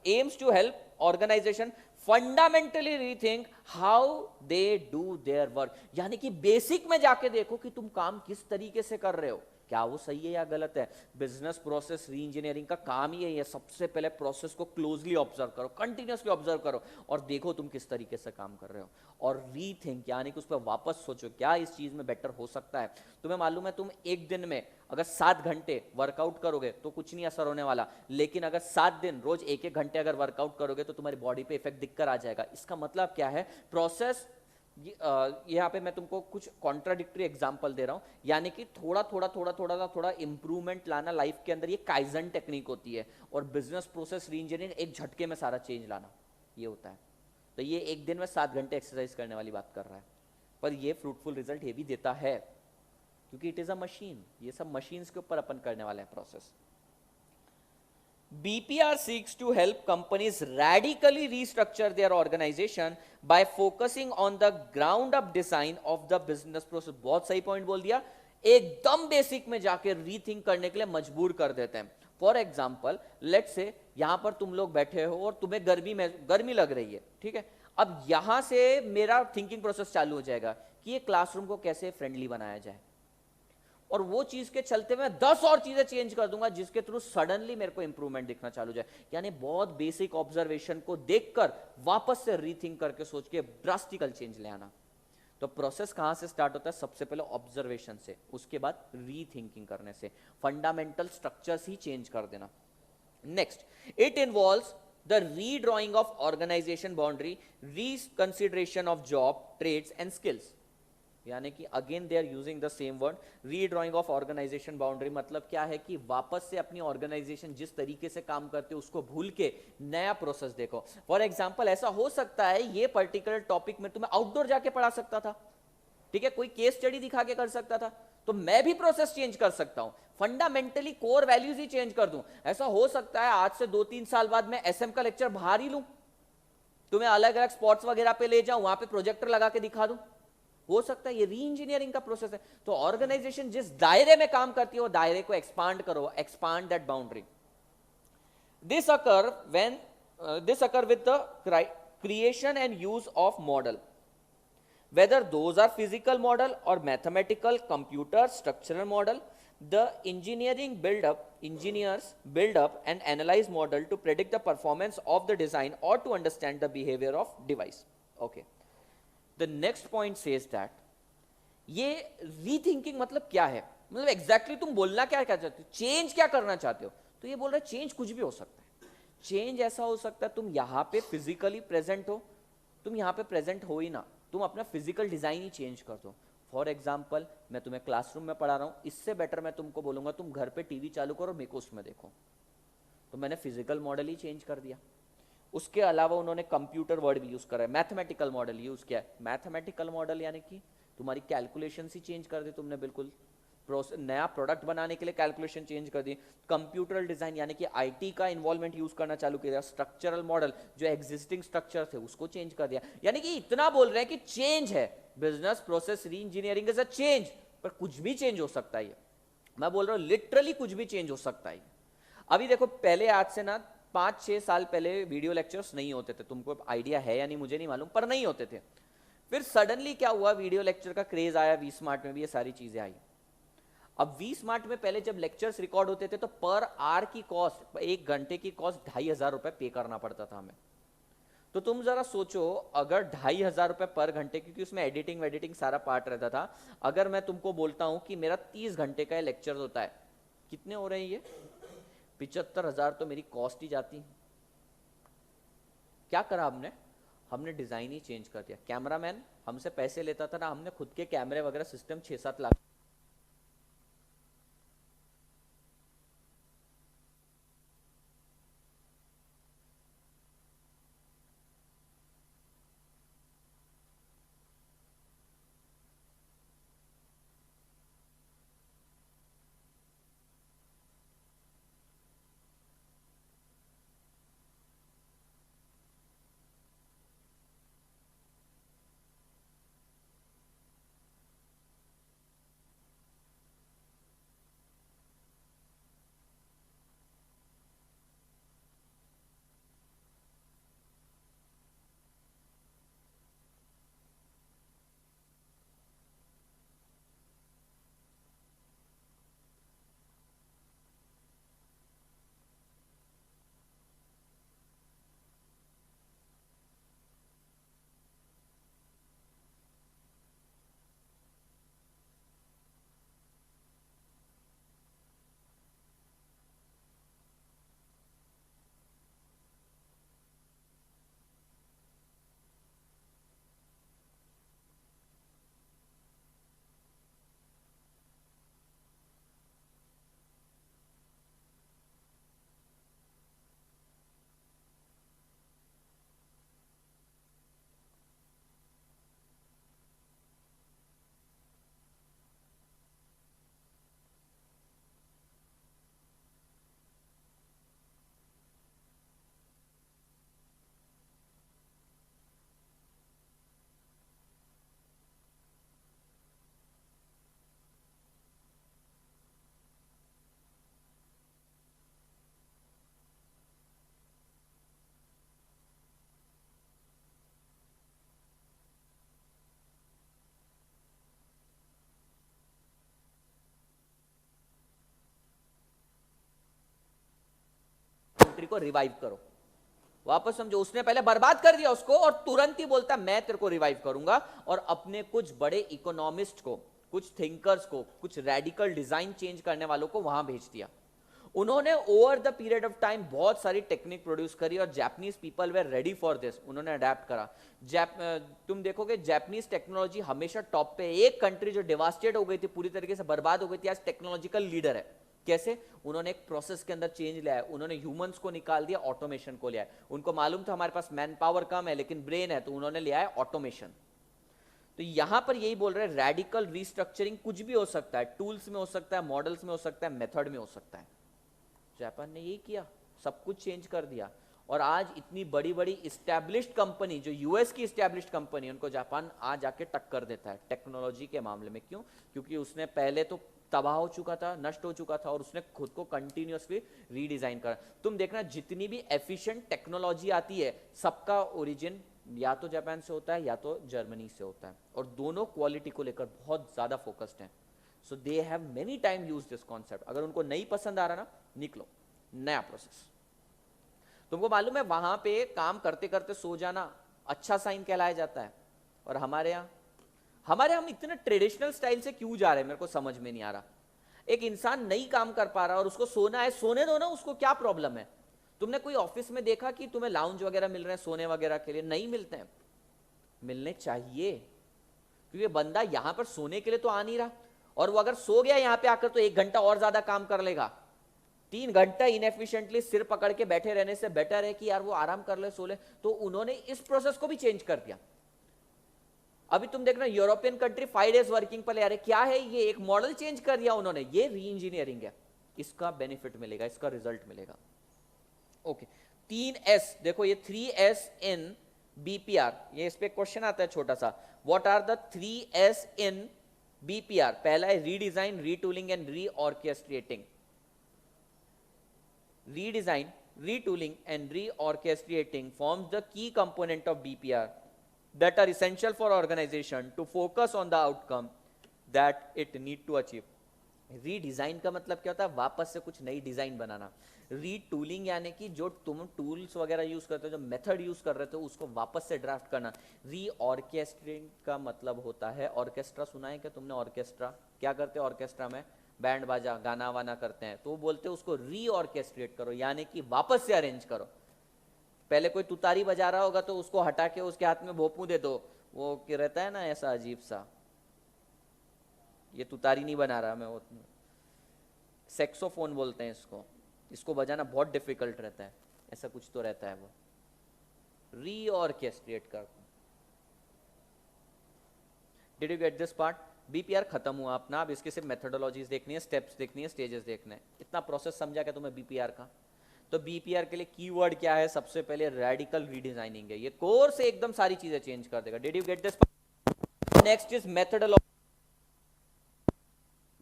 aims to help organisation fundamentally rethink how they do their work. यानी कि बेसिक में जाके देखो कि तुम काम किस तरीके से कर रहे हो, क्या वो सही है या गलत है। बिजनेस प्रोसेस री इंजीनियरिंग का काम ही है सबसे पहले प्रोसेस को क्लोजली ऑब्जर्व करो, कंटिन्यूअसली ऑब्जर्व करो और देखो तुम किस तरीके से काम कर रहे हो, और रीथिंक यानी कि उस पर वापस सोचो क्या इस चीज में बेटर हो सकता है। तुम्हें मालूम है, तुम एक दिन में अगर 7 घंटे वर्कआउट करोगे तो कुछ नहीं असर होने वाला, लेकिन अगर 7 दिन रोज 1-1 घंटे अगर वर्कआउट करोगे तो तुम्हारी बॉडी पे इफेक्ट दिखकर आ जाएगा। इसका मतलब क्या है? प्रोसेस, यहाँ पे मैं तुमको कुछ कॉन्ट्राडिक्टरी एग्जांपल दे रहा हूं, यानी कि थोड़ा इंप्रूवमेंट लाना लाइफ के अंदर, ये काइजन टेक्निक होती है। और बिजनेस प्रोसेस री इंजीनियरिंग एक झटके में सारा चेंज लाना, ये होता है। तो ये एक दिन में 7 घंटे एक्सरसाइज करने वाली बात कर रहा है, पर ये फ्रूटफुल रिजल्ट ये भी देता है क्योंकि इट इज अ मशीन। ये सब मशीन्स के ऊपर अपन करने वाले हैं process. BPR seeks to help companies radically restructure their organization by focusing on the ground up design of the business process. बहुत सही पॉइंट बोल दिया। एकदम बेसिक में जाके रीथिंक करने के लिए मजबूर कर देते हैं। फॉर एग्जाम्पल लेट्स से यहां पर तुम लोग बैठे हो और तुम्हें गर्मी लग रही है, ठीक है। अब यहां से मेरा थिंकिंग प्रोसेस चालू हो जाएगा कि ये क्लासरूम को कैसे फ्रेंडली बनाया जाए, और वो चीज के चलते मैं 10 और चीजें चेंज कर दूंगा जिसके थ्रू सडनली मेरे को इंप्रूवमेंट दिखना चालू हो जाए। यानी बहुत बेसिक ऑब्जर्वेशन को देखकर वापस से रीथिंक करके सोच के ड्रास्टिकल चेंज ले आना। तो प्रोसेस कहां से स्टार्ट होता है? सबसे पहले ऑब्जर्वेशन से, उसके बाद रीथिंकिंग करने से, फंडामेंटल स्ट्रक्चर्स ही चेंज कर देना। Next, it involves the redrawing of organisation boundary, reconsideration of job, trades and skills. यानी कि again they are using the same word, redrawing of organisation boundary. मतलब क्या है कि वापस से अपनी ऑर्गेनाइजेशन जिस तरीके से काम करते उसको भूल के नया प्रोसेस देखो। फॉर एग्जांपल ऐसा हो सकता है ये पर्टिकुलर टॉपिक में तुम्हें आउटडोर जाके पढ़ा सकता था, ठीक है, कोई केस स्टडी दिखा के कर सकता था, तो मैं भी प्रोसेस चेंज कर सकता हूं, फंडामेंटली कोर वैल्यूज ही चेंज कर दूं। ऐसा हो सकता है आज से 2-3 साल बाद मैं एसएम का लेक्चर बाहर ही लूं, तुम्हें अलग अलग स्पॉट्स वगैरह पे ले जाऊं, वहां पे प्रोजेक्टर लगा के दिखा दूं, हो सकता है। ये री इंजीनियरिंग का प्रोसेस है। तो ऑर्गेनाइजेशन जिस दायरे में काम करती है वो दायरे को एक्सपांड करो, expand that boundary. This occur with the creation and use of model, whether those are physical model or mathematical, computer, structural model. The engineers build up and analyze model to predict the performance of the design or to understand the behavior of device. Okay, the next point says that ये rethinking मतलब क्या है, मतलब exactly तुम बोलना क्या चाहते हो, चेंज क्या करना चाहते हो। तो ये बोल रहा है चेंज कुछ भी हो सकता है। चेंज ऐसा हो सकता है तुम यहां पे फिजिकली प्रेजेंट हो, तुम यहां पे प्रेजेंट हो ही ना, तुम अपना फिजिकल डिजाइन ही चेंज कर दो। फॉर एग्जाम्पल मैं तुम्हें क्लासरूम में पढ़ा रहा हूं, इससे बेटर मैं तुमको बोलूंगा तुम घर पे टीवी चालू करो, मेरे को उसमें देखो, तो मैंने फिजिकल मॉडल ही चेंज कर दिया। उसके अलावा उन्होंने कंप्यूटर वर्ड भी यूज करा है, मैथमेटिकल मॉडल यूज किया है। मैथमेटिकल मॉडल यानी कि तुम्हारी कैलकुलेशन ही चेंज कर दी तुमने, बिल्कुल नया प्रोडक्ट बनाने के लिए कैलकुलेशन चेंज कर दी। कंप्यूटरल डिजाइन यानी कि आईटी का इन्वॉल्वमेंट यूज करना चालू किया। स्ट्रक्चरल मॉडल जो एग्जिस्टिंग स्ट्रक्चर थे उसको चेंज कर दिया। यानी कि इतना बोल रहे हैं कि चेंज है, business process re engineering is a change, पर कुछ भी चेंज हो सकता है। मैं बोल रहा हूं लिटरली कुछ भी चेंज हो सकता है। अभी देखो पहले आज से ना 5-6 साल पहले वीडियो लेक्चर्स नहीं होते थे, तुमको आइडिया है या नहीं मुझे नहीं मालूम, पर नहीं होते थे। फिर सडनली क्या हुआ, वीडियो लेक्चर का क्रेज आया, वी स्मार्ट में भी ये सारी चीजें आई। अब वी स्मार्ट में पहले जब लेक्चर्स रिकॉर्ड होते थे तो पर आवर की कॉस्ट, 1 घंटे की कॉस्ट 2,500 रुपए पे करना पड़ता था हमें। तो तुम जरा सोचो अगर 2,500 रुपए पर घंटे, क्योंकि उसमें एडिटिंग सारा पार्ट रहता था, अगर मैं तुमको बोलता हूं कि मेरा 30 घंटे का लेक्चर होता है, कितने हो रहे हैं ये? 75,000 तो मेरी कॉस्ट ही जाती। क्या करा हमने डिजाइन ही चेंज कर दिया। कैमरामैन हमसे पैसे लेता था ना, हमने खुद के कैमरे वगैरह सिस्टम 6-7 लाख को रिवाइव करो, वापस समझो, उसने पहले बर्बाद कर दिया उसको और तुरंत ही बोलता मैं तेरे को रिवाइव करूंगा। और अपने कुछ बड़े इकोनॉमिस्ट को, कुछ थिंकर्स को, कुछ रेडिकल डिजाइन चेंज करने वालों को वहां भेज दिया। उन्होंने over the period of time बहुत सारी टेक्निक प्रोड्यूस करी और Japanese people were ready for this, उन्होंने अडेप्ट करा। तुम देखोगे जापानीज टेक्नोलॉजी हमेशा टॉप पे। एक कंट्री जो डिवास्टेड हो गई थी, पूरी तरीके से बर्बाद हो गई थी, आज टेक्नोलॉजिकल लीडर है। कैसे? उन्होंने एक प्रोसेस के अंदर चेंज लाया, उन्होंने ह्यूमंस को निकाल दिया, ऑटोमेशन को लिया। उनको मालूम था हमारे पास मैन पावर कम है लेकिन ब्रेन है, तो उन्होंने लिया है ऑटोमेशन। तो यहां पर यही बोल रहे हैं रेडिकल रिस्ट्रक्चरिंग कुछ भी हो सकता है, टूल्स में हो सकता है, मॉडल्स में हो सकता है, मेथड में हो सकता है। जापान ने यही किया, सब कुछ चेंज कर दिया। और आज इतनी बड़ी बड़ी इस्टेब्लिश्ड कंपनी, जो यूएस की इस्टेब्लिश्ड कंपनी, उनको जापान आज आके टक्कर देता है टेक्नोलॉजी के मामले में। क्यों? क्योंकि उसने पहले तो तबाह हो चुका था, नष्ट हो चुका था, और उसने खुद को कंटिन्यूअसली रीडिजाइन करा। तुम देखना जितनी भी एफिशिएंट टेक्नोलॉजी आती है, सबका ओरिजिन या तो जापान से होता है या तो जर्मनी से होता है, और दोनों क्वालिटी को लेकर बहुत ज्यादा फोकस्ड हैं। So they have many time use this concept. अगर उनको नहीं पसंद आ रहा ना, निकलो, नया प्रोसेस। तुमको मालूम है वहां पे काम करते करते सो जाना अच्छा साइन कहलाया जाता है। और हमारे यहाँ हम इतने ट्रेडिशनल स्टाइल से क्यों जा रहे हैं, मेरे को समझ में नहीं आ रहा। एक इंसान नहीं काम कर पा रहा और उसको सोना है, सोने दो ना, उसको क्या प्रॉब्लम है? तुमने कोई ऑफिस में देखा कि तुम्हें लाउंज वगैरह मिल रहे हैं सोने वगैरह के लिए? नहीं मिलते हैं। मिलने चाहिए, क्योंकि बंदा यहां पर सोने के लिए तो आ नहीं रहा, और वो अगर सो गया यहां पे आकर तो 1 घंटा और ज्यादा काम कर लेगा। 3 घंटा इनएफिशिएंटली सिर पकड़ के बैठे रहने से बेटर है कि यार वो आराम कर ले, सो ले। तो उन्होंने इस प्रोसेस को भी चेंज कर दिया। अभी तुम देखना यूरोपियन कंट्री 5 डेज वर्किंग पर ले आ रहे। क्या है ये? एक मॉडल चेंज कर दिया उन्होंने। ये री इंजीनियरिंग है, इसका बेनिफिट मिलेगा, इसका रिजल्ट मिलेगा। ओके, 3S देखो, ये 3S इन BPR, ये इस पे क्वेश्चन आता है छोटा सा। What are the 3S in BPR? पहला है redesign, retooling and reorchestrating. Redesign, retooling and reorchestrating forms the key component of BPR that are essential for organization to focus on the outcome that it need to achieve. Redesign का मतलब क्या होता है? वापस से कुछ नई डिजाइन बनाना। रीटूलिंग यानी कि जो तुम टूल्स वगैरह यूज करते हो, जो मेथड यूज कर रहे थे, उसको वापस से ड्राफ्ट करना। रीऑर्केस्ट्रेटिंग का मतलब होता है, ऑर्केस्ट्रा सुना है क्या तुमने? ऑर्केस्ट्रा क्या करते हैं? ऑर्केस्ट्रा में बैंड बाजा गाना वाना करते हैं, तो वो बोलते हैं उसको रीऑर्केस्ट्रेट करो, यानी कि वापस से अरेंज करो। पहले कोई तुतारी बजा रहा होगा तो उसको हटा के उसके हाथ में भोपू दे दो, वो क्या रहता है ना ऐसा अजीब सा, ये तुतारी नहीं बना रहा मैं, वो सेक्सोफोन बोलते हैं इसको, इसको बजाना बहुत डिफिकल्ट रहता है, ऐसा कुछ तो रहता है। वो रीऑर्केस्ट्रेट कर। Did you get this part? BPR खत्म हुआ अपना। अब इसके सिर्फ मेथोडोलॉजीज देखनी है, स्टेप्स देखनी है, स्टेजेस देखने हैं। इतना प्रोसेस समझा क्या तुम्हें BPR का? तो BPR के लिए कीवर्ड क्या है? सबसे पहले रेडिकल रीडिजाइनिंग है। ये कोर्स से एकदम सारी चीजें चेंज कर देगा। Did you get this? Next is methodology.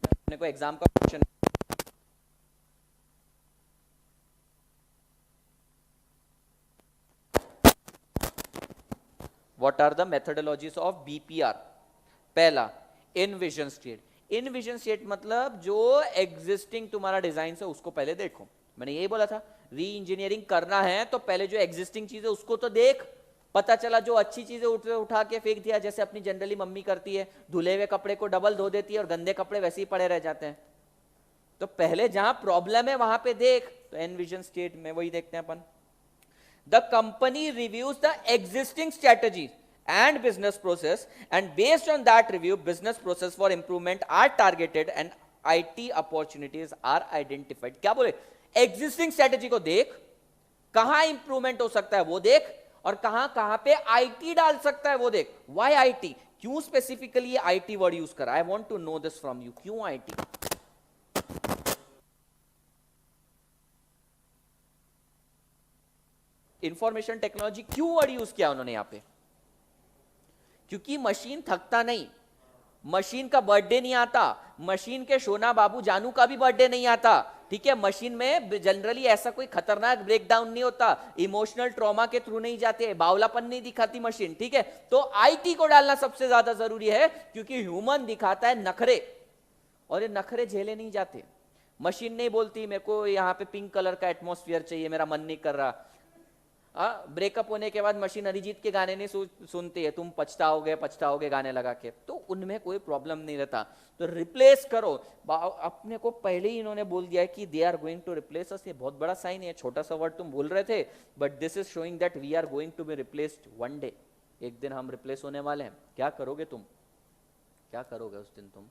अपने को एग्जाम का question, what are the methodologies of BPR? पहला, इनविजन स्टेट। इनविजन स्टेट मतलब जो एग्जिस्टिंग तुम्हारा डिजाइन है उसको पहले देखो। मैंने यही बोला था, री इंजीनियरिंग करना है तो पहले जो एग्जिस्टिंग चीज है उसको तो देख। पता चला जो अच्छी चीजें उठा के फेंक दिया, जैसे अपनी जनरली मम्मी करती है, धुले हुए कपड़े को डबल धो देती है और गंदे कपड़े वैसे ही पड़े रह जाते हैं। तो पहले जहां प्रॉब्लम है वहां पे देख। तो एनविजन स्टेट में वही देखते हैं अपन। The company reviews the existing strategies and business process, and based on that review business process for improvement are targeted and IT opportunities are identified. क्या बोले? existing strategy को देख, कहां इंप्रूवमेंट हो सकता है वो देख, और कहां पे IT डाल सकता है वो देख। why IT? क्यों स्पेसिफिकली IT वर्ड यूज करा? I want to know this from you. क्यों IT? इंफॉर्मेशन टेक्नोलॉजी क्यों वर्ड यूज किया उन्होंने यहां पे? क्योंकि मशीन थकता नहीं, मशीन का बर्थडे नहीं आता, मशीन के सोना बाबू जानू का भी बर्थडे नहीं आता, ठीक है? मशीन में जनरली ऐसा कोई खतरनाक ब्रेकडाउन नहीं होता, इमोशनल ट्रॉमा के थ्रू नहीं जाते, बावलापन नहीं दिखाती मशीन, ठीक है? तो IT को डालना सबसे ज्यादा जरूरी है, क्योंकि ह्यूमन दिखाता है नखरे, और ये नखरे झेले नहीं जाते। मशीन नहीं बोलती मेरे को यहाँ पे पिंक कलर का एटमॉस्फेयर चाहिए, मेरा मन नहीं कर रहा। ब्रेकअप होने के बाद मशीन अरिजीत के गाने नहीं सुनती है, तुम पछताओगे गाने लगा के, तो उनमें कोई प्रॉब्लम नहीं रहता। तो रिप्लेस करो। अपने को पहले ही इन्होंने बोल दिया है कि they are going to replace us. ये बहुत बड़ा साइन है, छोटा सा वर्ड तुम बोल रहे थे, but this is showing that we are going to be replaced one day. एक दिन हम रिप्लेस होने वाले हैं। क्या करोगे तुम? क्या करोगे उस दिन तुम?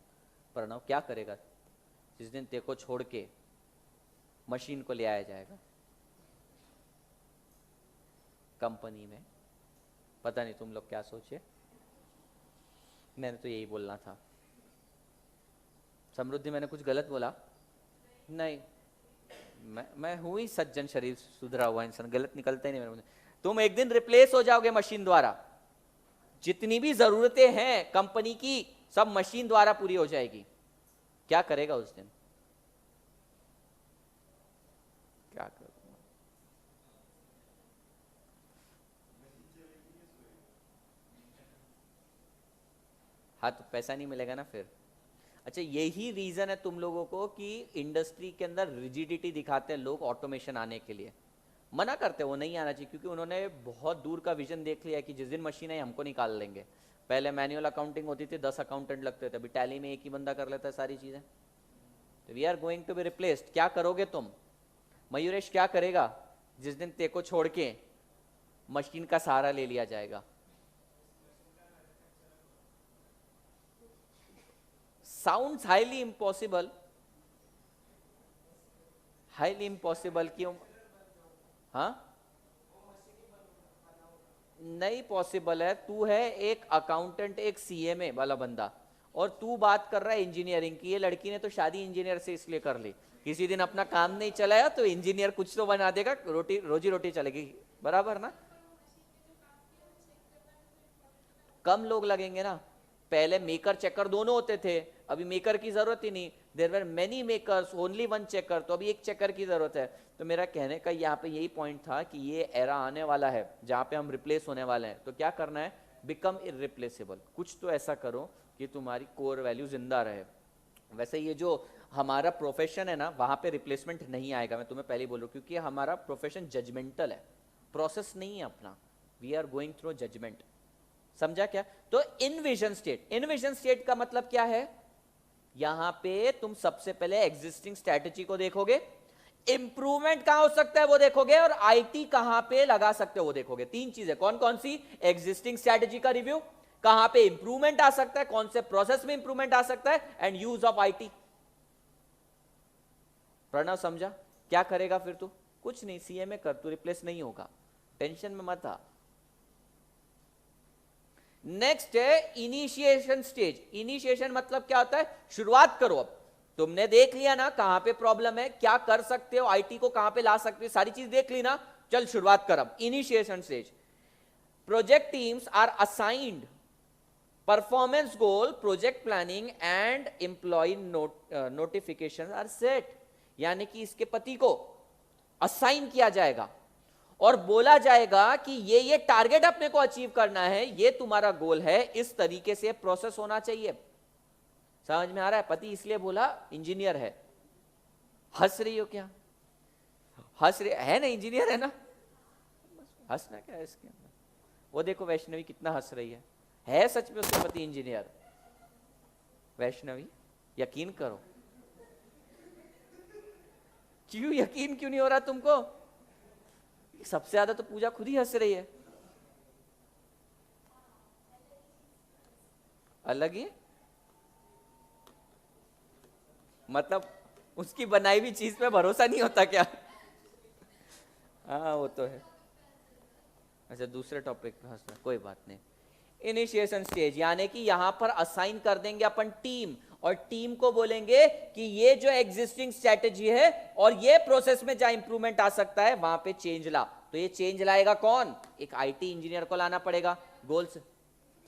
प्रणव क्या करेगा जिस दिन तेको छोड़ के मशीन को ले आया जाएगा कंपनी में? पता नहीं तुम लोग क्या सोचे, मैंने तो यही बोलना था। समृद्धि मैंने कुछ गलत बोला? नहीं, मैं हूं ही सज्जन शरीर सुधरा हुआ इंसान, गलत निकलता ही नहीं मेरे मुंह से। तुम एक दिन रिप्लेस हो जाओगे मशीन द्वारा। जितनी भी जरूरतें हैं कंपनी की सब मशीन द्वारा पूरी हो जाएगी। क्या करेगा उस दिन? क्या करेगा? हाँ, तो पैसा नहीं मिलेगा ना फिर। अच्छा, यही रीजन है तुम लोगों को कि इंडस्ट्री के अंदर रिजिडिटी दिखाते हैं लोग ऑटोमेशन आने के लिए, मना करते हैं वो नहीं आना चाहिए, क्योंकि उन्होंने बहुत दूर का विजन देख लिया कि जिस दिन मशीन आई हमको निकाल लेंगे। पहले मैनुअल अकाउंटिंग होती थी, 10 अकाउंटेंट लगते थे, अभी टैली में एक ही बंदा कर लेता है सारी चीजें। तो we are going to be replaced. क्या करोगे तुम? मयूरेश क्या करेगा जिस दिन तेको छोड़ के मशीन का सहारा ले लिया जाएगा? Sounds highly impossible. Highly impossible क्यों? हाँ, नहीं पॉसिबल है। तू है एक अकाउंटेंट, एक सीएमए वाला बंदा, और तू बात कर रहा है इंजीनियरिंग की। ये लड़की ने तो शादी इंजीनियर से इसलिए कर ली, किसी दिन अपना काम नहीं चलाया तो इंजीनियर कुछ तो बना देगा, रोजी रोटी चलेगी, बराबर ना? कम लोग लगेंगे ना। पहले मेकर चेकर दोनों होते थे, अभी मेकर की जरूरत ही नहीं। There were many makers, only one checker, तो अभी एक चेकर की जरूरत है। तो मेरा कहने का यहाँ पे यही पॉइंट था कि ये एरा आने वाला है जहाँ पे हम रिप्लेस होने वाले हैं। तो क्या करना है? Become irreplaceable. कुछ तो ऐसा करो कि तुम्हारी कोर वैल्यू जिंदा रहे। वैसे ये जो हमारा प्रोफेशन है ना, वहां पे रिप्लेसमेंट नहीं आएगा, मैं तुम्हें पहले ही बोल रहा हूँ, क्योंकि हमारा प्रोफेशन जजमेंटल है, प्रोसेस नहीं है अपना। We are going through judgement. समझा क्या? तो इनविजन स्टेट, इनविजन स्टेट का मतलब क्या है? यहां पे तुम सबसे पहले एग्जिस्टिंग स्ट्रेटेजी को देखोगे, इंप्रूवमेंट कहां हो सकता है वो देखोगे, और आईटी कहां पे लगा सकते हो वो देखोगे। तीन चीजें कौन कौन सी? एग्जिस्टिंग स्ट्रेटेजी का रिव्यू, कहां पे इंप्रूवमेंट आ सकता है, कौन से प्रोसेस में इंप्रूवमेंट आ सकता है, and use of IT. Pranav समझा? क्या करेगा फिर तू? कुछ नहीं, सीएमए कर, तू रिप्लेस नहीं होगा, टेंशन में मत आ। नेक्स्ट है इनिशिएशन स्टेज। इनिशिएशन मतलब क्या होता है? शुरुआत करो। अब तुमने देख लिया ना कहां पे प्रॉब्लम है, क्या कर सकते हो, आईटी को कहां पे ला सकते हो, सारी चीज देख ली ना, चल शुरुआत कर। अब initiation stage. Project teams are assigned performance goal, project planning and employ notification are set. यानी कि इसके पति को असाइन किया जाएगा और बोला जाएगा कि ये टारगेट अपने को अचीव करना है, ये तुम्हारा गोल है, इस तरीके से प्रोसेस होना चाहिए। समझ में आ रहा है? पति इसलिए बोला इंजीनियर है। हंस रही हो क्या? हंस रही है ना, इंजीनियर है ना, हंसना क्या है इसके अंदर? वो देखो वैष्णवी कितना हंस रही है सच में उसके पति इंजीनियर। वैष्णवी यकीन करो। क्यों यकीन क्यों नहीं हो रहा तुमको? सबसे ज्यादा तो पूजा खुद ही हंस रही है। अलग ही मतलब उसकी बनाई हुई चीज पे भरोसा नहीं होता क्या? हाँ वो तो है। अच्छा दूसरे टॉपिक पे हंसना, कोई बात नहीं। इनिशिएशन स्टेज यानी कि यहां पर असाइन कर देंगे अपन टीम, और टीम को बोलेंगे कि ये जो एग्जिस्टिंग स्ट्रेटेजी है और ये प्रोसेस में जहां इंप्रूवमेंट आ सकता है वहां पे चेंज ला। तो ये चेंज लाएगा कौन? एक आईटी इंजीनियर को लाना पड़ेगा। गोल्स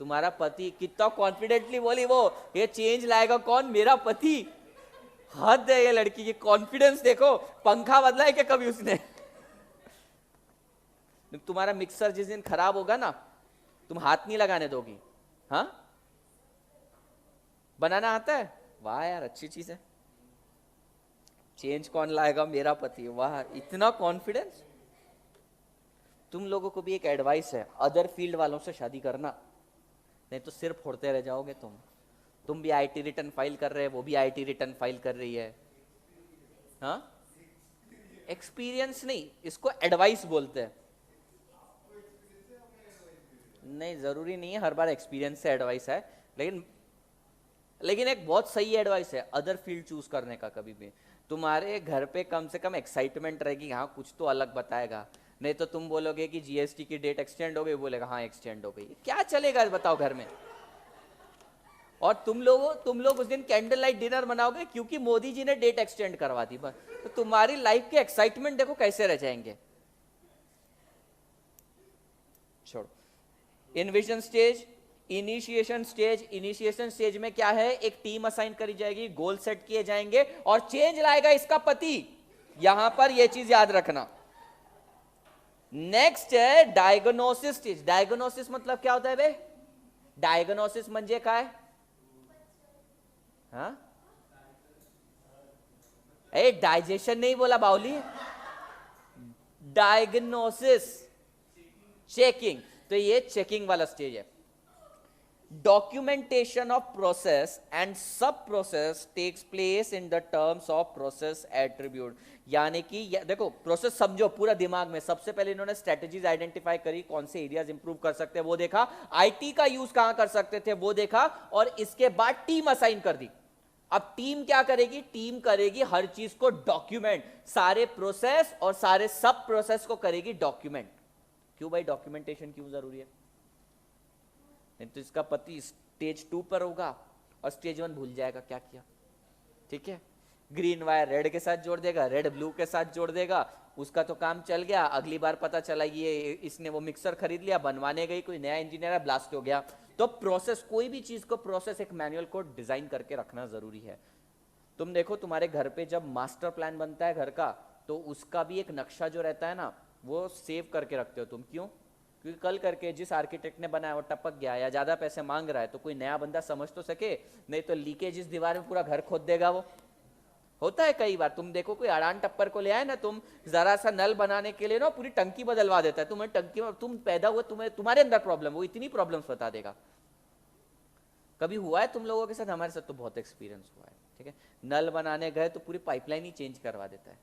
तुम्हारा पति। कितना कॉन्फिडेंटली बोली वो, ये चेंज लाएगा कौन? मेरा पति। हद है ये लड़की की कॉन्फिडेंस देखो। पंखा बदला है क्या कभी उसने? तुम्हारा मिक्सर जिस दिन खराब होगा ना, तुम हाथ नहीं लगाने दोगी। हाँ बनाना आता है? वाह यार अच्छी चीज है। चेंज कौन लाएगा? मेरा पति। वाह, इतना कॉन्फिडेंस। तुम लोगों को भी एक एडवाइस है, अदर फील्ड वालों से शादी करना, नहीं तो सिर फोड़ते रह जाओगे तुम भी आईटी रिटर्न फाइल कर रहे हैं, वो भी आईटी रिटर्न फाइल कर रही है। हाँ, एक्सपीरियंस नहीं, इसको एडवाइस बोलते हैं। नहीं, जरूरी नहीं है हर बार एक्सपीरियंस से एडवाइस है, लेकिन एक बहुत सही एडवाइस है अदर फील्ड चूज करने का। कभी भी तुम्हारे घर पे कम से कम एक्साइटमेंट रहेगी, हाँ कुछ तो अलग बताएगा। नहीं तो तुम बोलोगे कि जीएसटी की डेट एक्सटेंड हो गई, बोलेगा हाँ एक्सटेंड हो गई, क्या चलेगा बताओ घर में। और तुम लोग उस दिन कैंडल लाइट डिनर मनाओगे क्योंकि मोदी जी ने डेट एक्सटेंड करवा दी बस। तो तुम्हारी लाइफ के एक्साइटमेंट देखो कैसे रह जाएंगे। छोड़ो। इन्विजन स्टेज, इनिशिएशन स्टेज में क्या है, एक टीम असाइन करी जाएगी, गोल सेट किए जाएंगे और चेंज लाएगा इसका पति। यहां पर यह चीज याद रखना। नेक्स्ट है डायग्नोसिस स्टेज। डायग्नोसिस मतलब क्या होता है बे? डायग्नोसिस म्हणजे काय? हाँ, ए डाइजेशन नहीं बोला बाउली, डायग्नोसिस, चेकिंग। तो ये चेकिंग वाला स्टेज है। Documentation of process and sub process takes place in the terms of process attribute. यानी कि देखो, प्रोसेस समझो पूरा दिमाग में। सबसे पहले इन्होंने स्ट्रेटजीज आइडेंटिफाई करी, कौन से एरियाज इंप्रूव कर सकते हैं वो देखा, आईटी का यूज कहां कर सकते थे वो देखा, और इसके बाद टीम असाइन कर दी। अब टीम क्या करेगी? टीम करेगी हर चीज को डॉक्यूमेंट, सारे प्रोसेस और सारे सब प्रोसेस को करेगी डॉक्यूमेंट। क्यों भाई डॉक्यूमेंटेशन क्यों जरूरी है? नहीं तो इसका पति स्टेज 2 पर होगा और स्टेज 1 भूल जाएगा क्या किया। ठीक है, ग्रीन वायर रेड के साथ जोड़ देगा, रेड ब्लू के साथ जोड़ देगा, उसका तो काम चल गया। अगली बार पता चला ये इसने वो मिक्सर खरीद लिया, बनवाने गई कोई नया इंजीनियर है, ब्लास्ट हो गया। तो प्रोसेस, कोई भी चीज को प्रोसेस एक मैनुअल को डिजाइन करके रखना जरूरी है। तुम देखो तुम्हारे घर पे जब मास्टर प्लान बनता है घर का, तो उसका भी एक नक्शा जो रहता है ना, वो सेव करके रखते हो तुम। क्यों? क्योंकि कल करके जिस आर्किटेक्ट ने बनाया वो टपक गया या ज्यादा पैसे मांग रहा है, तो कोई नया बंदा समझ तो सके, नहीं तो लीकेज इस दीवार में पूरा घर खोद देगा वो। होता है कई बार, तुम देखो कोई अड़ान टप्पर को ले आए ना, तुम जरा सा नल बनाने के लिए ना पूरी टंकी बदलवा देता है। तुम्हें टंकी में तुम पैदा हुए, तुम्हारे अंदर प्रॉब्लम, वो इतनी प्रॉब्लम्स बता देगा। कभी हुआ है तुम लोगों के साथ? हमारे साथ तो बहुत एक्सपीरियंस हुआ है। ठीक है, नल बनाने गए तो पूरी पाइपलाइन ही चेंज करवा देता है।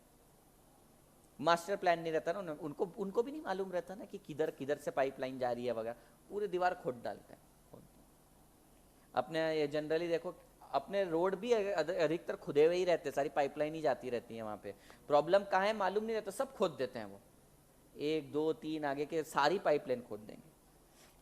मास्टर प्लान नहीं रहता ना, उनको भी नहीं मालूम रहता ना कि किधर किधर से पाइपलाइन जा रही है वगैरह, पूरी दीवार खोद डालते हैं। अपने ये जनरली देखो, अपने रोड भी अधिकतर खुदे हुए ही रहते हैं, सारी पाइपलाइन ही जाती रहती है वहां पे। प्रॉब्लम कहाँ है मालूम नहीं रहता, सब खोद देते हैं वो, 1 2 3 आगे के सारी पाइपलाइन खोद देंगे।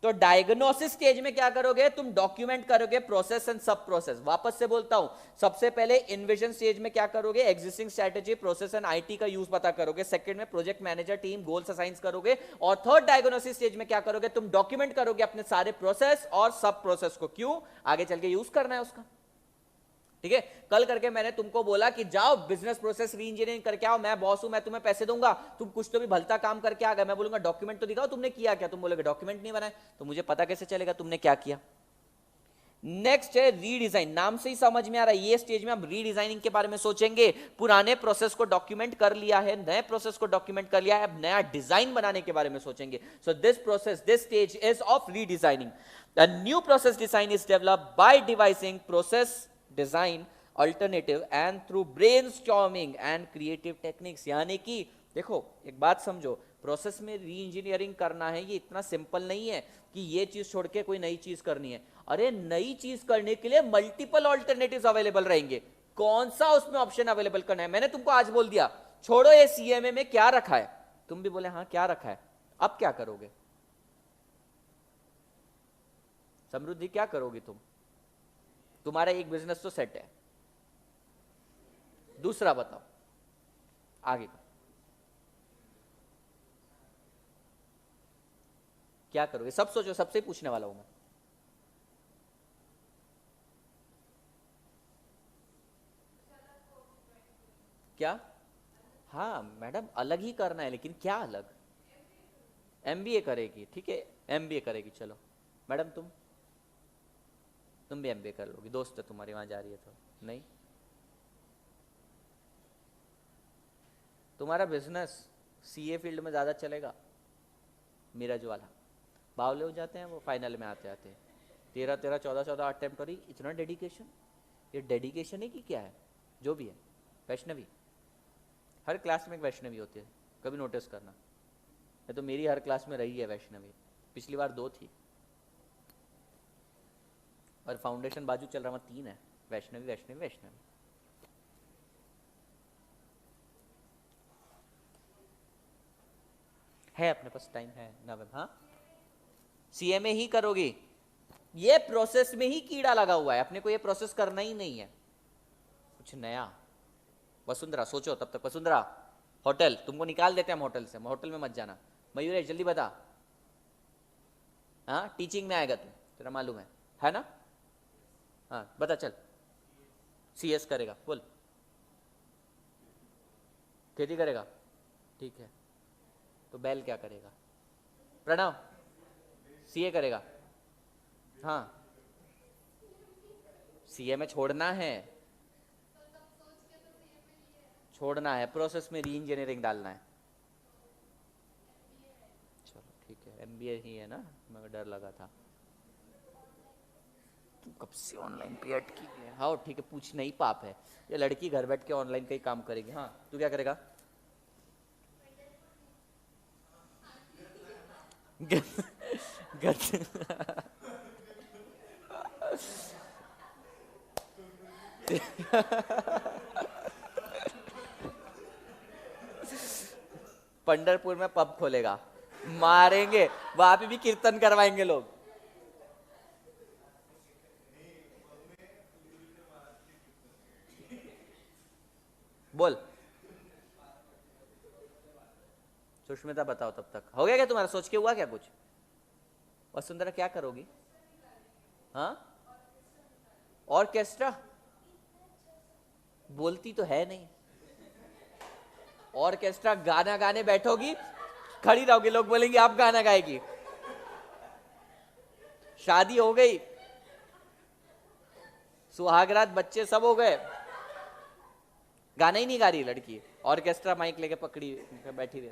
तो डायग्नोसिस स्टेज में क्या करोगे? तुम डॉक्यूमेंट करोगे प्रोसेस एंड सब प्रोसेस। वापस से बोलता हूं, सबसे पहले इन्विजन स्टेज में क्या करोगे? Existing strategy, process and IT का यूज पता करोगे। सेकंड में project manager team goals assign करोगे। और थर्ड डायग्नोसिस स्टेज में क्या करोगे? तुम डॉक्यूमेंट करोगे अपने सारे प्रोसेस और सब प्रोसेस को। क्यों? आगे चल के यूज करना है उसका। ठीक है, कल करके मैंने तुमको बोला कि जाओ बिजनेस प्रोसेस री इंजीनियरिंग करके आओ, मैं बॉस हूं, मैं तुम्हें पैसे दूंगा, तुम कुछ तो भी भलता काम करके आ गए। मैं बोलूंगा डॉक्यूमेंट तो दिखाओ तुमने किया क्या। तुम बोलोगे डॉक्यूमेंट नहीं बनाए, तो मुझे पता कैसे चलेगा तुमने क्या किया। नेक्स्ट है रीडिजाइन। नाम से ही समझ में आ रहा है, ये स्टेज में हम रीडिजाइनिंग के बारे में सोचेंगे। पुराने प्रोसेस को डॉक्यूमेंट कर लिया है, नए प्रोसेस को डॉक्यूमेंट कर लिया है, अब नया डिजाइन बनाने के बारे में सोचेंगे। So this process, this stage is of redesigning. The new process design is developed by devising process design alternative and through brainstorming and creative techniques. यानी कि देखो एक बात समझो, प्रोसेस में री इंजीनियरिंग करना है, ये इतना सिंपल नहीं है कि ये चीज छोड़ के कोई नई चीज करनी है। अरे नई चीज करने के लिए मल्टीपल ऑल्टरनेटिव्स अवेलेबल रहेंगे, कौन सा उसमें ऑप्शन अवेलेबल करना है। मैंने तुमको आज बोल दिया, छोड़ो ये सीएमए में क्या रखा है, तुम भी बोले हाँ क्या रखा है, अब क्या करोगे? समृद्धि क्या करोगे तुम? तुम्हारा एक बिजनेस तो सेट है, दूसरा बताओ आगे का क्या करोगे? सब सोचो, सबसे पूछने वाला हूं मैं। क्या? हाँ मैडम अलग ही करना है, लेकिन क्या अलग? एमबीए करेगी, ठीक है एमबीए करेगी। चलो मैडम तुम भी एमबीए कर लोगी, दोस्त है तुम्हारी वहां जा रही है तो नहीं? तुम्हारा बिजनेस सीए फील्ड में ज़्यादा चलेगा, मीरज वाला बावले हो जाते हैं वो फाइनल में आते आते 13 अटेम्प्ट करी, इतना डेडिकेशन। ये डेडिकेशन है कि क्या है? जो भी है, वैष्णवी, हर क्लास में एक वैष्णवी होती है, कभी नोटिस करना। ये तो मेरी हर क्लास में रही है वैष्णवी, पिछली बार 2 थी और फाउंडेशन बाजू चल रहा है 3 है, वैष्णवी वैष्णवी वैष्णवी। है अपने पास टाइम है नवंबर। हाँ सीएमए ही करोगी, ये प्रोसेस में ही कीड़ा लगा हुआ है, अपने को ये प्रोसेस करना ही नहीं है, कुछ नया। वसुंधरा सोचो तब तक। वसुंधरा होटल तुमको निकाल देते हैं हम होटल से, होटल में मत जाना। मयूरेश जल्दी बता। हाँ टीचिंग में आएगा तू, तेरा मालूम है ना? हाँ बता चल। सीएस करेगा, बोल। खेती करेगा, ठीक है। तो बैल क्या करेगा? प्रणव सीए करेगा। हाँ सीए में छोड़ना है, छोड़ना है, प्रोसेस में री इंजीनियरिंग डालना है। चलो ठीक है, एमबीए ही है ना, मगर डर लगा था। तू कब से ऑनलाइन पे अटकी है? हाँ ठीक है, पूछना ही पाप है। ये लड़की घर बैठ के ऑनलाइन कई काम करेगी। हाँ तू क्या करेगा? पंढरपुर में पब खोलेगा, मारेंगे, वहां पे भी कीर्तन करवाएंगे लोग। बोल सुष्मिता बताओ तब तक। हो गया क्या तुम्हारा? सोच के हुआ क्या कुछ? वसुंधरा क्या करोगी? हाँ ऑर्केस्ट्रा बोलती तो है नहीं। ऑर्केस्ट्रा गाना गाने बैठोगी, खड़ी रहोगी, लोग बोलेंगे आप गाना गाएगी। शादी हो गई, सुहागरात, बच्चे सब हो गए, गाना ही नहीं गा रही लड़की, ऑर्केस्ट्रा माइक लेके पकड़ी बैठी रही।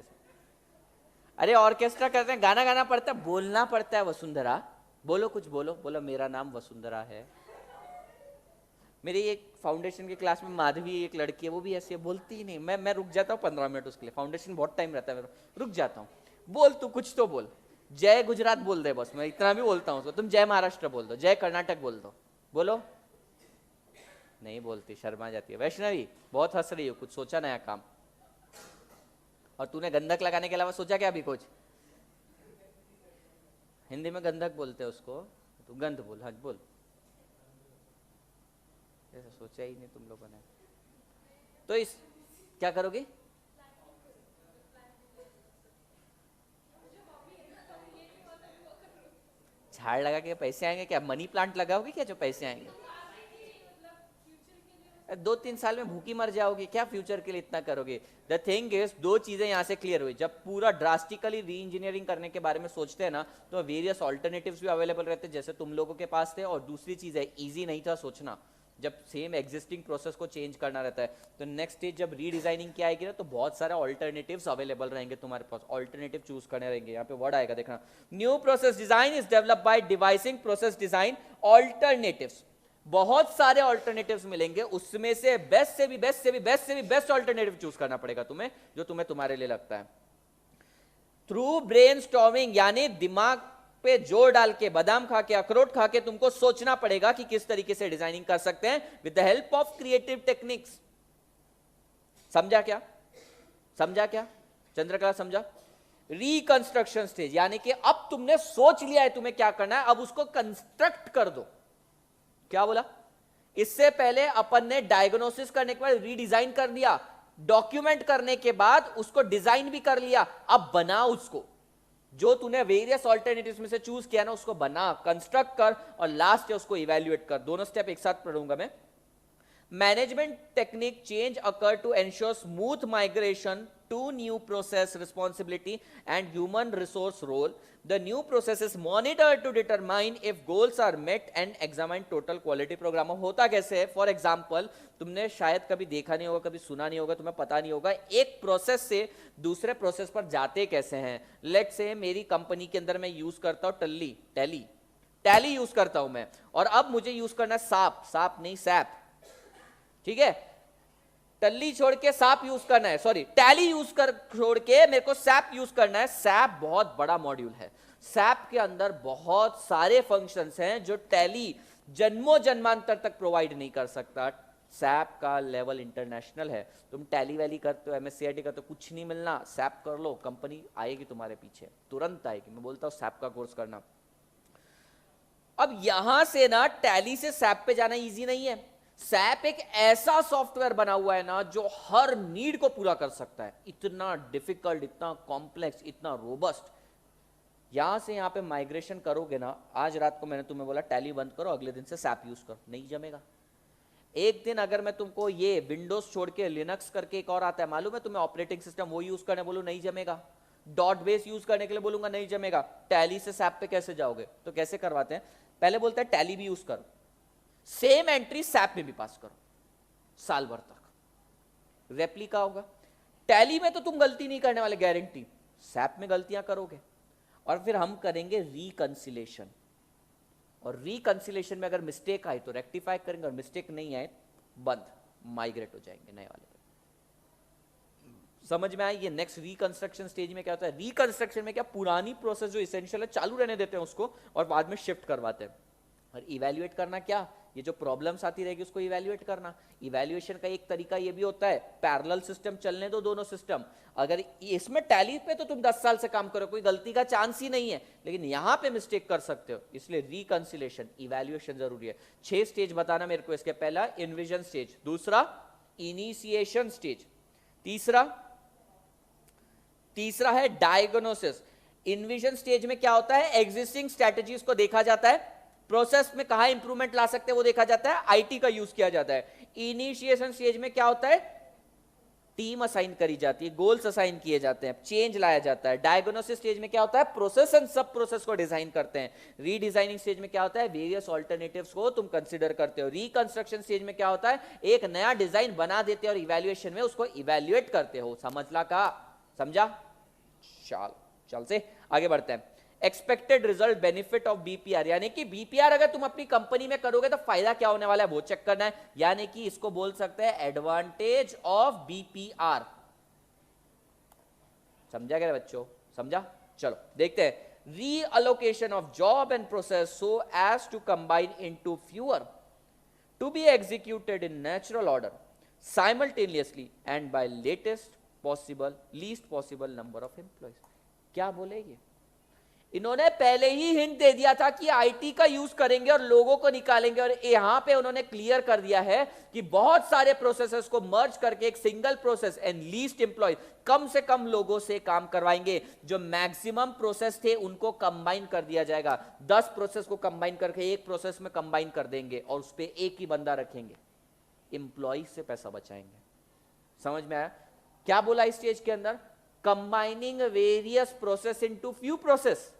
अरे ऑर्केस्ट्रा करते हैं, गाना गाना पड़ता है, बोलना पड़ता है। वसुंधरा बोलो, कुछ बोलो। बोलो मेरा नाम वसुंधरा है। मेरी एक फाउंडेशन की क्लास में माधवी एक लड़की है, वो भी ऐसी है, बोलती ही नहीं। मैं रुक जाता हूँ 15 मिनट उसके लिए, फाउंडेशन बहुत टाइम रहता है मेरा, रुक जाता हूँ। बोल तू कुछ तो बोल, जय गुजरात बोल दे बस, मैं इतना भी बोलता हूँ उसको। तुम जय महाराष्ट्र बोल दो, जय कर्नाटक बोल दो। बोलो, नहीं बोलती, शर्मा जाती है। वैष्णवी बहुत हंस रही हो, कुछ सोचा नया काम? और तूने गंधक लगाने के अलावा सोचा क्या अभी कुछ? हिंदी में गंधक बोलते हैं उसको, तू गंध बोल। हाँ बोल। ऐसा सोचा ही नहीं तुम लोगों ने। तो इस क्या करोगे? झाड़ लगा के पैसे आएंगे क्या? मनी प्लांट लगाओगे क्या जो पैसे आएंगे? 2-3 साल में भूखी मर जाओगे क्या? फ्यूचर के लिए इतना करोगे? द थिंग इज, 2 चीजें यहां से क्लियर हुई। जब पूरा ड्रास्टिकली री इंजीनियरिंग करने के बारे में सोचते हैं ना, तो वेरियस ऑल्टरनेटिव्स भी अवेलेबल रहते हैं, जैसे तुम लोगों के पास थे। और दूसरी चीज है, इजी नहीं था सोचना। जब सेम एग्जिस्टिंग प्रोसेस को चेंज करना रहता है, तो नेक्स्ट स्टेज जब रीडिजाइनिंग की आएगी ना, तो बहुत सारे ऑल्टरनेटिव्स अवेलेबल रहेंगे तुम्हारे पास। ऑल्टरनेटिव चूज करने रहेंगे। यहाँ पे वर्ड आएगा, देखना। New process design is develop by devising process design alternatives. बहुत सारे ऑल्टरनेटिव्स मिलेंगे, उसमें से बेस्ट से भी बेस्ट से भी बेस्ट से भी बेस्ट ऑल्टरनेटिव चूज करना पड़ेगा तुम्हें, जो तुम्हें तुम्हारे लिए लगता है। थ्रू ब्रेनस्टॉर्मिंग, यानी दिमाग पे जोर डाल के, बादाम खा के, अखरोट खा के तुमको सोचना पड़ेगा कि किस तरीके से डिजाइनिंग कर सकते हैं with the help of creative techniques. समझा क्या? समझा क्या चंद्रकला? समझा? रिकंस्ट्रक्शन स्टेज, यानी कि अब तुमने सोच लिया है तुम्हें क्या करना है, अब उसको कंस्ट्रक्ट कर दो। क्या बोला? इससे पहले अपन ने डायग्नोसिस करने के बाद रीडिजाइन कर दिया, डॉक्यूमेंट करने के बाद उसको डिजाइन भी कर लिया, अब बना उसको। जो तूने वेरियस ऑल्टरनेटिव्स में से चूज किया ना, उसको बना, कंस्ट्रक्ट कर, और लास्ट है उसको इवैल्यूएट कर। दोनों स्टेप एक साथ पढ़ूंगा मैं। Management technique change occur to ensure smooth migration two new process responsibility and human resource role. The new process is monitored to determine if goals are met and examine total quality program. होता कैसे है? For example, तुमने शायद कभी देखा नहीं होगा, कभी सुना नहीं होगा, तुम्हें पता नहीं होगा एक प्रोसेस से दूसरे प्रोसेस पर जाते कैसे हैं. लेट्स से मेरी कंपनी के अंदर मैं यूज करता हूं टैली यूज करता हूं मैं, और अब मुझे यूज करना है साप नहीं सैप. ठीक है, टल्ली छोड़ के साप यूज करना है, सॉरी टैली यूज कर छोड़ के मेरे को सैप यूज करना है. सैप बहुत बड़ा मॉड्यूल है. सैप के अंदर बहुत सारे फंक्शंस हैं जो टैली जन्मों जन्मांतर तक प्रोवाइड नहीं कर सकता. सैप का लेवल इंटरनेशनल है. तुम टैली वैली करते हो, एमएससीआईटी करते हो, कुछ नहीं मिलना, सैप कर लो, कंपनी आएगी तुम्हारे पीछे, तुरंत आएगी. मैं बोलता हूं सैप का कोर्स करना. अब यहां से ना टैली से सैप पे जाना इजी नहीं है. सैप एक ऐसा सॉफ्टवेयर बना हुआ है ना जो हर नीड को पूरा कर सकता है. इतना डिफिकल्ट, इतना कॉम्प्लेक्स, इतना रोबस्ट. यहां से यहां पे माइग्रेशन करोगे ना, आज रात को मैंने तुम्हें बोला टैली बंद करो, अगले दिन से सैप यूज करो, नहीं जमेगा. एक दिन अगर मैं तुमको ये विंडोज छोड़ के लिनक्स करके एक और आता है, मालूम है तुम्हें, ऑपरेटिंग सिस्टम, वो यूज करने बोलूं, नहीं जमेगा. डॉट बेस यूज करने के लिए बोलूंगा, नहीं जमेगा. टैली से सैप पे कैसे जाओगे? तो कैसे करवाते हैं, पहले बोलते हैं टैली भी यूज करो, सेम एंट्री सैप में भी पास करो, साल भर तक रेप्लिका होगा. टैली में तो तुम गलती नहीं करने वाले, गारंटी. सैप में गलतियां करोगे. और फिर हम करेंगे रिकंसिलेशन, और रिकंसिलेशन में अगर मिस्टेक आई तो रेक्टिफाई करेंगे, और मिस्टेक नहीं आए बंद, माइग्रेट हो जाएंगे नए वाले पे. समझ में आई? ये नेक्स्ट रिकंस्ट्रक्शन स्टेज में क्या होता है. रिकंस्ट्रक्शन में क्या, पुरानी प्रोसेस जो इसेंशियल है चालू रहने देते हैं उसको, और बाद में शिफ्ट करवाते हैं. और इवैल्यूएट करना क्या, ये जो प्रॉब्लम्स आती रहेगी उसको इवैल्यूएट करना. इवैल्यूएशन का एक तरीका ये भी होता है, पैरेलल सिस्टम चलने दो दोनों सिस्टम. अगर इसमें टैली पे तो तुम 10 साल से काम करो, कोई गलती का चांस ही नहीं है, लेकिन यहां पे मिस्टेक कर सकते हो, इसलिए रिकंसिलेशन, इवैल्यूएशन जरूरी है. 6 स्टेज बताना मेरे को इसके. पहला इन्विजन स्टेज, दूसरा इनिशिएशन स्टेज, तीसरा है डायग्नोसिस. इन्विजन स्टेज में क्या होता है, एग्जिस्टिंग स्ट्रेटजीज को देखा जाता है, प्रोसेस में कहां इंप्रूवमेंट ला सकते हैं वो देखा जाता है, आईटी का यूज किया जाता है. इनिशिएशन स्टेज में क्या होता है, टीम असाइन करी जाती है, गोल्स असाइन किए जाते हैं, चेंज लाया जाता है. डायग्नोसिस स्टेज में क्या होता है, प्रोसेस एंड सब प्रोसेस को डिजाइन करते हैं. रीडिजाइनिंग स्टेज में क्या होता है, वेरियस ऑल्टरनेटिव्स को तुम कंसीडर करते हो. रिकंस्ट्रक्शन स्टेज में क्या होता है, एक नया डिजाइन बना देते हो और इवैल्यूएशन में उसको इवैल्यूएट करते हो. समझला का, समझा? चल से आगे बढ़ते हैं. Expected result benefit of BPR, यानी कि बीपीआर अगर तुम अपनी कंपनी में करोगे तो फायदा क्या होने वाला है वो चेक करना है. यानी कि इसको बोल सकते हैं एडवांटेज ऑफ बीपीआर. समझा क्या बच्चों, समझा? चलो देखते हैं. Reallocation of job and process so as to combine into fewer to be executed in natural order simultaneously and by least possible number of employees. क्या बोलेगी, इन्होंने पहले ही हिंट दे दिया था कि आईटी का यूज करेंगे और लोगों को निकालेंगे, और यहां पे उन्होंने क्लियर कर दिया है कि बहुत सारे प्रोसेसेस को मर्ज करके एक single process and least employ, कम से कम लोगों से काम करवाएंगे. जो मैक्सिमम प्रोसेस थे उनको कंबाइन कर दिया जाएगा. 10 प्रोसेस को कंबाइन करके एक प्रोसेस में कंबाइन कर देंगे और उस पर एक ही बंदा रखेंगे. एम्प्लॉय से पैसा बचाएंगे. समझ में आया क्या बोला इस स्टेज के अंदर? Combining various process into few process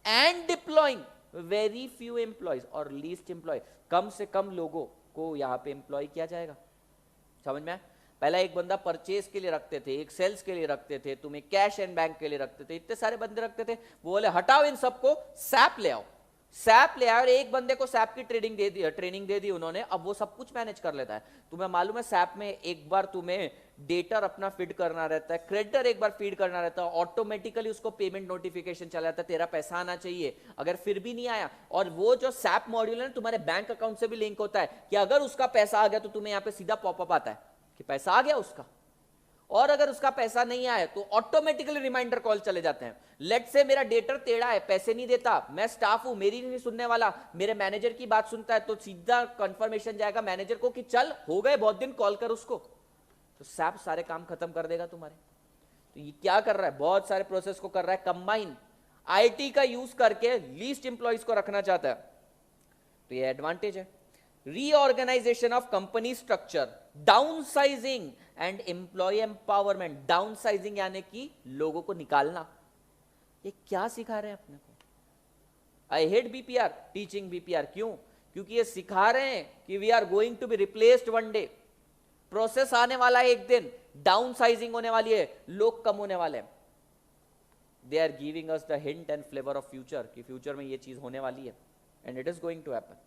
and deploying very few employees और लीस्ट एम्प्लॉय, कम से कम लोगों को यहां पे एम्प्लॉय किया जाएगा. समझ में? पहला एक बंदा परचेज के लिए रखते थे, एक सेल्स के लिए रखते थे, तुम्हें कैश एंड बैंक के लिए रखते थे, इतने सारे बंदे रखते थे. वो बोले हटाओ इन सबको, सैप ले आओ. सैप ले आया और एक बंदे को सैप की ट्रेनिंग दे दी उन्होंने. अब वो सब कुछ मैनेज कर लेता है. तुम्हें मालूम है सैप में एक बार तुम्हें डेटर अपना फीड करना रहता है, क्रेडिटर एक बार फीड करना रहता है, ऑटोमेटिकली उसको पेमेंट नोटिफिकेशन चला जाता है, तेरा पैसा आना चाहिए. अगर फिर भी नहीं आया, और वो जो सैप मॉड्यूल है तुम्हारे बैंक अकाउंट से भी लिंक होता है कि अगर उसका पैसा आ गया तो तुम्हें यहां पे सीधा पॉपअप आता है कि पैसा आ गया उसका. और अगर उसका पैसा नहीं आया तो ऑटोमेटिकली रिमाइंडर कॉल चले जाते हैं. लेट्स से मेरा डेटर टेढ़ा है, पैसे नहीं देता, मैं स्टाफ हूं, मेरी नहीं सुनने वाला, मेरे मैनेजर की बात सुनता है, तो सीधा कंफर्मेशन जाएगा मैनेजर को कि चल हो गए बहुत दिन, कॉल कर उसको. तो सैप सारे काम खत्म कर देगा तुम्हारे. तो ये क्या कर रहा है, बहुत सारे प्रोसेस को कर रहा है कंबाइन. आईटी का यूज करके लीस्ट एम्प्लॉयज को रखना चाहता है, तो ये एडवांटेज है. Reorganisation of company structure downsizing and employ empowerment. Downsizing यानी कि लोगों को निकालना। ये क्या सिखा रहे हैं अपने को? I hate BPR, teaching BPR. क्यों? क्योंकि ये सिखा रहे हैं कि we are going to be replaced one day. Process आने वाला है एक दिन, डाउनसाइजिंग होने वाली है, लोग कम होने वाले हैं। They are giving us the hint and flavour of future कि फ्यूचर में ये चीज होने वाली है, and it is going to happen.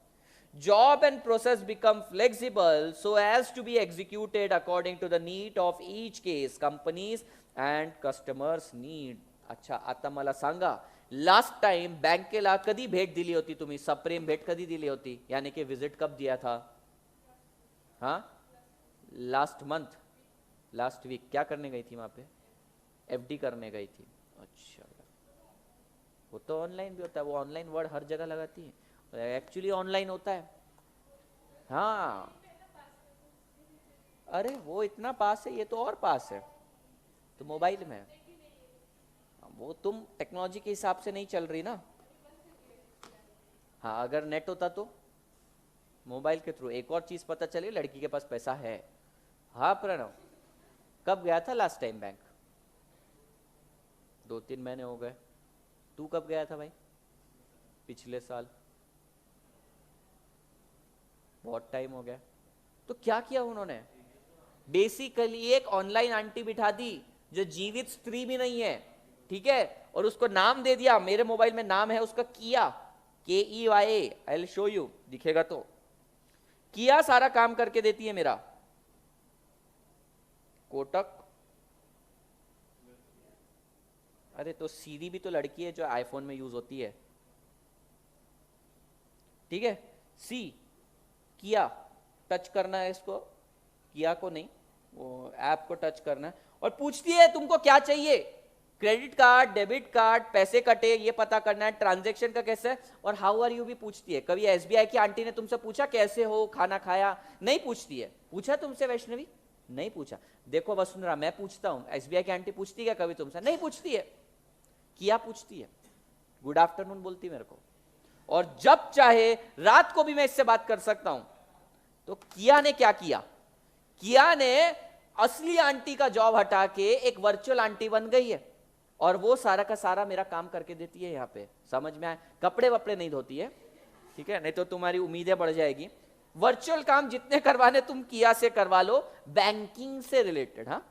Job and process become flexible so as to be executed according to the need of each case, companies and customers need. अच्छा, आता मला सांगा, लास्ट टाइम बँकेला कधी भेट दिली होती तुम्ही? सप्रेम भेट कधी दिली होती? यानी कि विजिट कब दिया था? हाँ, लास्ट मंथ, लास्ट वीक। क्या करने गई थी वहां पे? एफडी करने गई थी। अच्छा, वो तो ऑनलाइन भी होता है, वो ऑनलाइन वर्ड हर जगह लगाती है, एक्चुअली ऑनलाइन होता है। हाँ, अरे वो इतना पास है, ये तो और पास है, तो मोबाइल में है। वो तुम टेक्नोलॉजी के हिसाब से नहीं चल रही ना। हाँ, अगर नेट होता तो मोबाइल के थ्रू एक और चीज पता चली, लड़की के पास पैसा है। हाँ प्रणव, कब गया था लास्ट टाइम बैंक? 2-3 महीने हो गए। तू कब गया था भाई? पिछले साल। बहुत टाइम हो गया। तो क्या किया उन्होंने? बेसिकली एक ऑनलाइन आंटी बिठा दी जो जीवित स्त्री भी नहीं है, ठीक है, और उसको नाम दे दिया, मेरे मोबाइल में नाम है उसका किया, KEYA। I will show you, दिखेगा तो। किया सारा काम करके देती है मेरा। कोटक, अरे तो सीरी भी तो लड़की है जो आईफोन में यूज होती है, ठीक है। सी, किया, टच करना है इसको, किया को नहीं, वो ऐप को टच करना है, और पूछती है तुमको क्या चाहिए, क्रेडिट कार्ड, डेबिट कार्ड, पैसे कटे, ये पता करना है, ट्रांजैक्शन का कैसे है, और हाउ आर यू भी पूछती है। कभी SBI की आंटी ने तुमसे पूछा कैसे हो, खाना खाया? नहीं पूछती है। पूछा तुमसे वैष्णवी? नहीं पूछा। देखो वसुंधरा, मैं पूछता हूं, SBI की आंटी पूछती है कभी तुमसे? नहीं पूछती है। किया पूछती है, गुड आफ्टरनून बोलती मेरे को, और जब चाहे रात को भी मैं इससे बात कर सकता हूं। तो किया ने क्या किया? किया ने असली आंटी का जॉब हटा के एक वर्चुअल आंटी बन गई है, और वो सारा का सारा मेरा काम करके देती है। यहाँ पे समझ में आए? कपड़े वपड़े नहीं धोती है, ठीक है, नहीं तो तुम्हारी उम्मीदें बढ़ जाएगी। वर्चुअल काम जितने करवाने तुम किया से करवा लो, बैंकिंग से रिलेटेड। हाँ,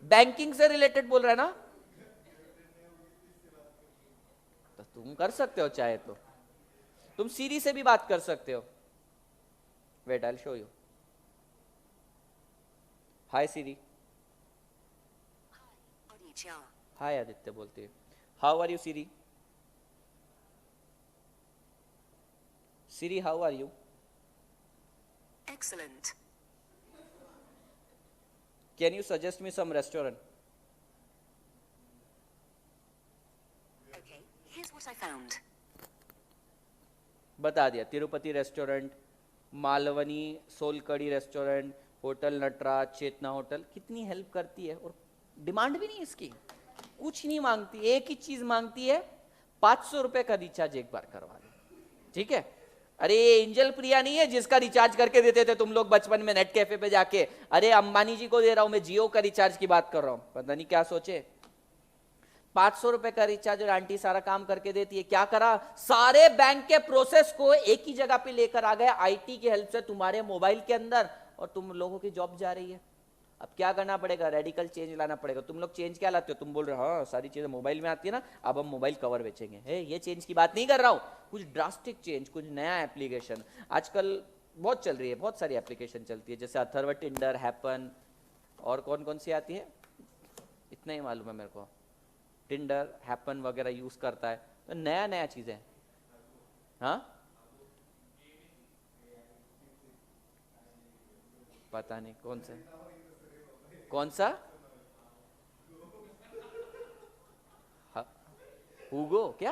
बैंकिंग से रिलेटेड बोल रहा है ना, तो तुम कर सकते हो, चाहे तो तुम सीरी से भी बात कर सकते हो। Wait, I will show you. Hi Siri. Hi Aditya बोलती है। How are you Siri? Siri, how are you? Excellent. Can you suggest me some restaurant? Okay, here's what I found. बता दिया, Tirupati restaurant, Malvani solkadhi restaurant, hotel Nataraj, Chetna hotel. कितनी help करती है, और demand भी नहीं इसकी, कुछ नहीं मांगती, एक ही चीज मांगती है, 500 रुपए का रिचार्ज एक बार करवा दे, ठीक है। अरे ये एंजल प्रिया नहीं है जिसका रिचार्ज करके देते थे तुम लोग बचपन में नेट कैफे पे जाके, अरे अंबानी जी को दे रहा हूं मैं, जियो का रिचार्ज की बात कर रहा हूं, पता नहीं क्या सोचे। 500 रुपए का रिचार्ज और आंटी सारा काम करके देती है। क्या करा? सारे बैंक के प्रोसेस को एक ही जगह पे लेकर आ गए IT की हेल्प से तुम्हारे मोबाइल के अंदर, और तुम लोगों की जॉब जा रही है। अब क्या करना पड़ेगा? रेडिकल चेंज लाना पड़ेगा। तुम लोग चेंज क्या लाते हो? तुम बोल रहे हो हाँ सारी चीजें मोबाइल में आती है ना, अब हम मोबाइल कवर बेचेंगे। ये चेंज की बात नहीं कर रहा हूं, कुछ ड्रास्टिक चेंज, कुछ नया एप्लीकेशन। आजकल बहुत चल रही है, बहुत सारी एप्लीकेशन चलती है, जैसे अथर्व, टिंडर, हैपन, और कौन कौन सी आती है इतना ही मालूम है मेरे को। टिंडर, हैपन वगैरह यूज करता है, तो नया नया चीजें। हाँ, पता नहीं कौन सा हुगो क्या?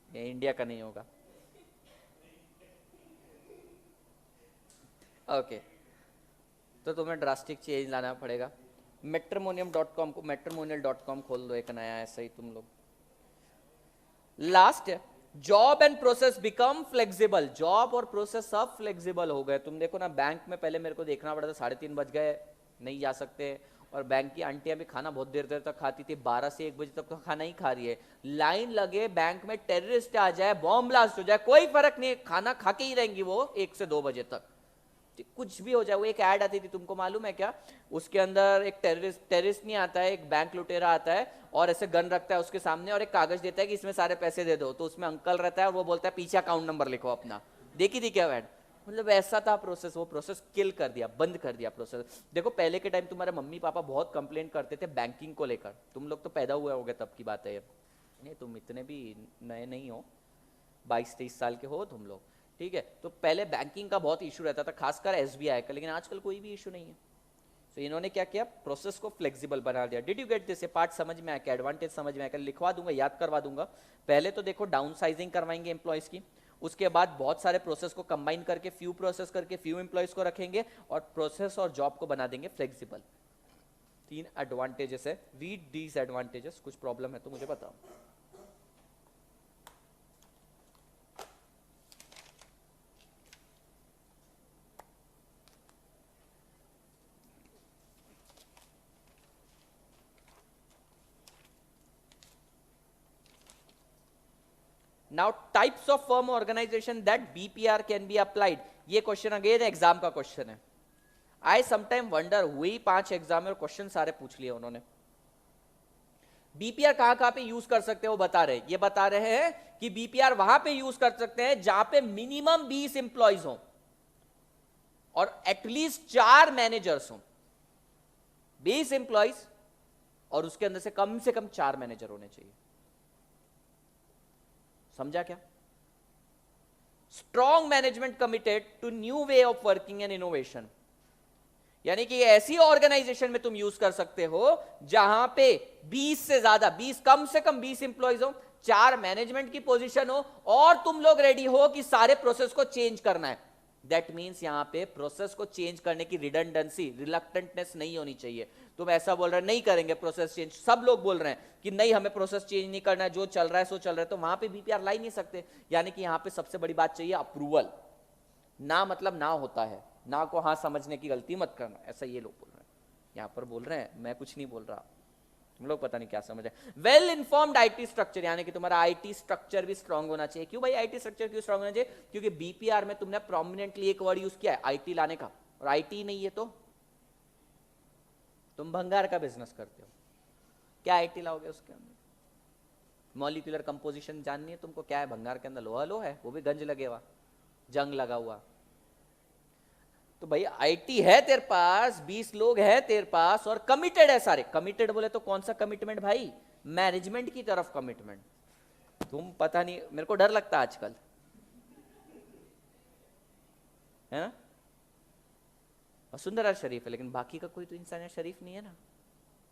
ये इंडिया का नहीं होगा। ओके, तो तुम्हें ड्रास्टिक चेंज लाना पड़ेगा। matrimonium.com को matrimonial.com खोल दो, एक नया ऐसा ही तुम लोग। Last job and process become flexible, job और प्रोसेस सब फ्लेक्सिबल हो गए। तुम देखो ना, बैंक में पहले मेरे को देखना पड़ता था 3:30 बज गए नहीं जा सकते, और बैंक की आंटियां भी खाना बहुत देर देर तक खाती थी, 12 से 1 बजे तक तो खाना ही खा रही है। लाइन लगे बैंक में, टेररिस्ट आ जाए, बॉम्ब ब्लास्ट हो जाए, कोई फर्क नहीं, खाना खा के ही रहेंगी वो 1 से 2 बजे तक, कुछ भी हो जाए। वो एक ऐड आती थी, तुमको मालूम है क्या, उसके अंदर एक टेररिस्ट नहीं आता है, एक बैंक लुटेरा आता है और ऐसे गन रखता है उसके सामने और एक कागज देता है कि इसमें सारे पैसे दे दो, तो उसमें अंकल रहता है और वो बोलता है पीछे अकाउंट नंबर लिखो अपना। देखी थी क्या ऐड? मतलब ऐसा था प्रोसेस, वो प्रोसेस किल कर दिया, बंद कर दिया प्रोसेस। देखो पहले के टाइम तुम्हारे मम्मी पापा बहुत कंप्लेंट करते थे बैंकिंग को लेकर, तुम लोग तो पैदा हुए होगे तब की बात है ये, नहीं तुम इतने भी नए नहीं हो, 22-23 साल के हो तुम लोग, ठीक है। तो पहले बैंकिंग का बहुत इशू रहता था, खासकर एसबीआई का, लेकिन आजकल कोई भी इशू नहीं है। तो इन्होंने क्या किया, प्रोसेस को फ्लेक्सिबल बना दिया। Did you get this? ये पार्ट समझ में आया, एडवांटेज समझ में आया, लिखवा दूंगा, याद करवा दूंगा। पहले तो देखो डाउन साइजिंग करवाएंगे एम्प्लॉयज की, उसके बाद बहुत सारे प्रोसेस को कंबाइन करके फ्यू प्रोसेस करके फ्यू एम्प्लॉयज को रखेंगे और प्रोसेस और जॉब को बना देंगे फ्लेक्सिबल। 3 एडवांटेजेस है, रीड दीज एडवांटेजेस। कुछ प्रॉब्लम है तो मुझे बताओ। Now types of firm organization that BPR can be applied, ये क्वेश्चन अगेन एग्जाम का क्वेश्चन है। आई समटाइम वंडर, हुई 5 एग्जाम और क्वेश्चन सारे पूछ लिए उन्होंने। बीपीआर कहां पे यूज कर सकते हैं वो बता रहे, ये बता रहे हैं कि बीपीआर वहां पे यूज कर सकते हैं जहां पे मिनिमम 20 इंप्लॉइज हो और एटलीस्ट 4 मैनेजर्स हो। 20 इंप्लॉइज और उसके अंदर से कम 4 मैनेजर होने चाहिए। समझा क्या? Strong management committed to new way of working and innovation, यानी कि ऐसी ऑर्गेनाइजेशन में तुम यूज कर सकते हो जहां पे 20 से ज्यादा, 20 कम से कम 20 इंप्लॉइज हो, 4 मैनेजमेंट की पोजीशन हो और तुम लोग रेडी हो कि सारे प्रोसेस को चेंज करना है। दैट मीन्स यहां पे प्रोसेस को चेंज करने की रिडंडेंसी, रिलक्टेंटनेस नहीं होनी चाहिए। तुम ऐसा बोल रहे नहीं करेंगे प्रोसेस चेंज, सब लोग बोल रहे हैं कि नहीं हमें प्रोसेस चेंज नहीं करना है, जो चल रहा है सो चल रहा है, तो वहां पे बीपीआर ला ही नहीं सकते। यानी कि यहां पे सबसे बड़ी बात चाहिए अप्रूवल। ना मतलब ना होता है, ना को हाँ समझने की गलती मत करना, ऐसा ये लोग बोल रहे हैं, यहां पर बोल रहे हैं, मैं कुछ नहीं बोल रहा, तुम लोग पता नहीं क्या समझ रहे। वेल इन्फॉर्म्ड आईटी स्ट्रक्चर, यानी कि तुम्हारा आईटी स्ट्रक्चर भी स्ट्रांग होना चाहिए। क्यों भाई आईटी स्ट्रक्चर क्यों स्ट्रांग होना चाहिए? क्योंकि बीपीआर में तुमने प्रोमिनेंटली एक वर्ड यूज किया है आईटी लाने का, और आईटी नहीं है तो तुम भंगार का बिजनेस करते हो, क्या आईटी लाओगे उसके अंदर? मॉलिक्यूलर कंपोजिशन जाननी है तुमको, क्या है भंगार के अंदर? लोहा लो है, वो भी गंज लगे हुआ, जंग लगा हुआ। तो भाई आईटी है तेरे पास, 20 लोग है तेरे पास और कमिटेड है सारे। कमिटेड बोले तो कौन सा कमिटमेंट भाई? मैनेजमेंट की तरफ कमिटमेंट। तुम पता नहीं, मेरे को डर लगता है आजकल, है ना? वसुंधरा शरीफ है लेकिन बाकी का कोई तो इंसान शरीफ नहीं है ना।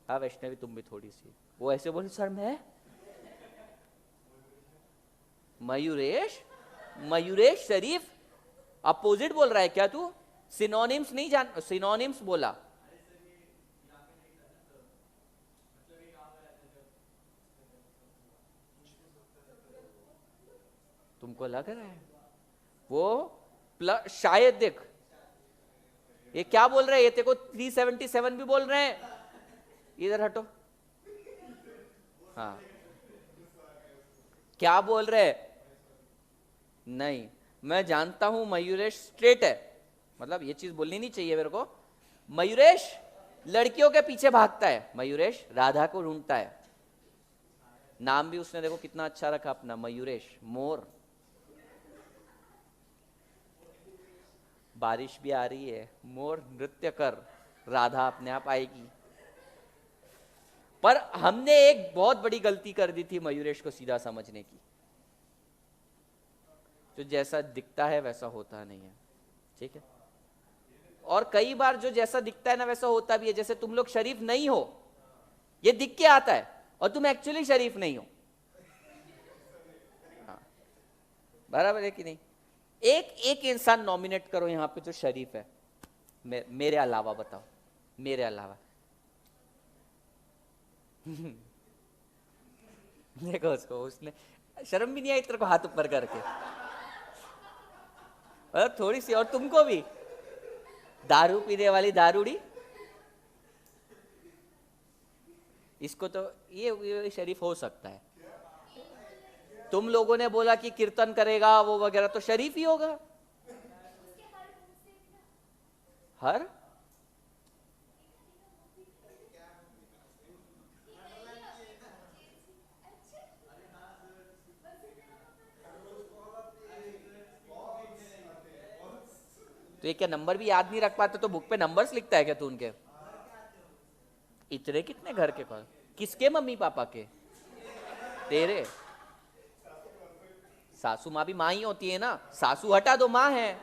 हाँ वैष्णवी तुम भी थोड़ी सी, वो ऐसे बोले सर मैं मयूरेश शरीफ, अपोजिट बोल रहा है क्या तू? सिनोनिम्स नहीं जान, सिनोनिम्स बोला। तुमको लग रहा है वो प्लस, शायद देख ये क्या बोल रहे हैं, ये तेरे को 377 भी बोल रहे हैं, इधर हटो। हाँ क्या बोल रहे हैं? नहीं मैं जानता हूं मयूरेश स्ट्रेट है, मतलब ये चीज बोलनी नहीं चाहिए मेरे को। मयूरेश लड़कियों के पीछे भागता है, मयूरेश राधा को ढूंढता है। नाम भी उसने देखो कितना अच्छा रखा अपना, मयूरेश, मोर। बारिश भी आ रही है, मोर नृत्य कर, राधा अपने आप आएगी। पर हमने एक बहुत बड़ी गलती कर दी थी मयूरेश को सीधा समझने की। जो जैसा दिखता है वैसा होता नहीं है, ठीक है? और कई बार जो जैसा दिखता है ना वैसा होता भी है। जैसे तुम लोग शरीफ नहीं हो, ये दिख के आता है, और तुम एक्चुअली शरीफ नहीं हो। हाँ, बराबर है कि नहीं? एक इंसान नॉमिनेट करो यहां पे जो शरीफ है, मेरे अलावा बताओ, मेरे अलावा। देखो उसको, उसने शर्म भी नहीं आई तेरे को हाथ ऊपर करके? और थोड़ी सी, और तुमको भी दारू पीने वाली दारूड़ी, इसको तो ये शरीफ हो सकता है। तुम लोगों ने बोला कि कीर्तन करेगा वो वगैरह, तो शरीफ ही होगा। हर तो ये क्या नंबर भी याद नहीं रख पाते? तो बुक पे नंबर्स लिखता है क्या तू उनके? इतने कितने घर के कॉल? किसके मम्मी पापा के? तेरे? सासू माँ भी माँ ही होती है ना, सासू हटा दो, माँ है।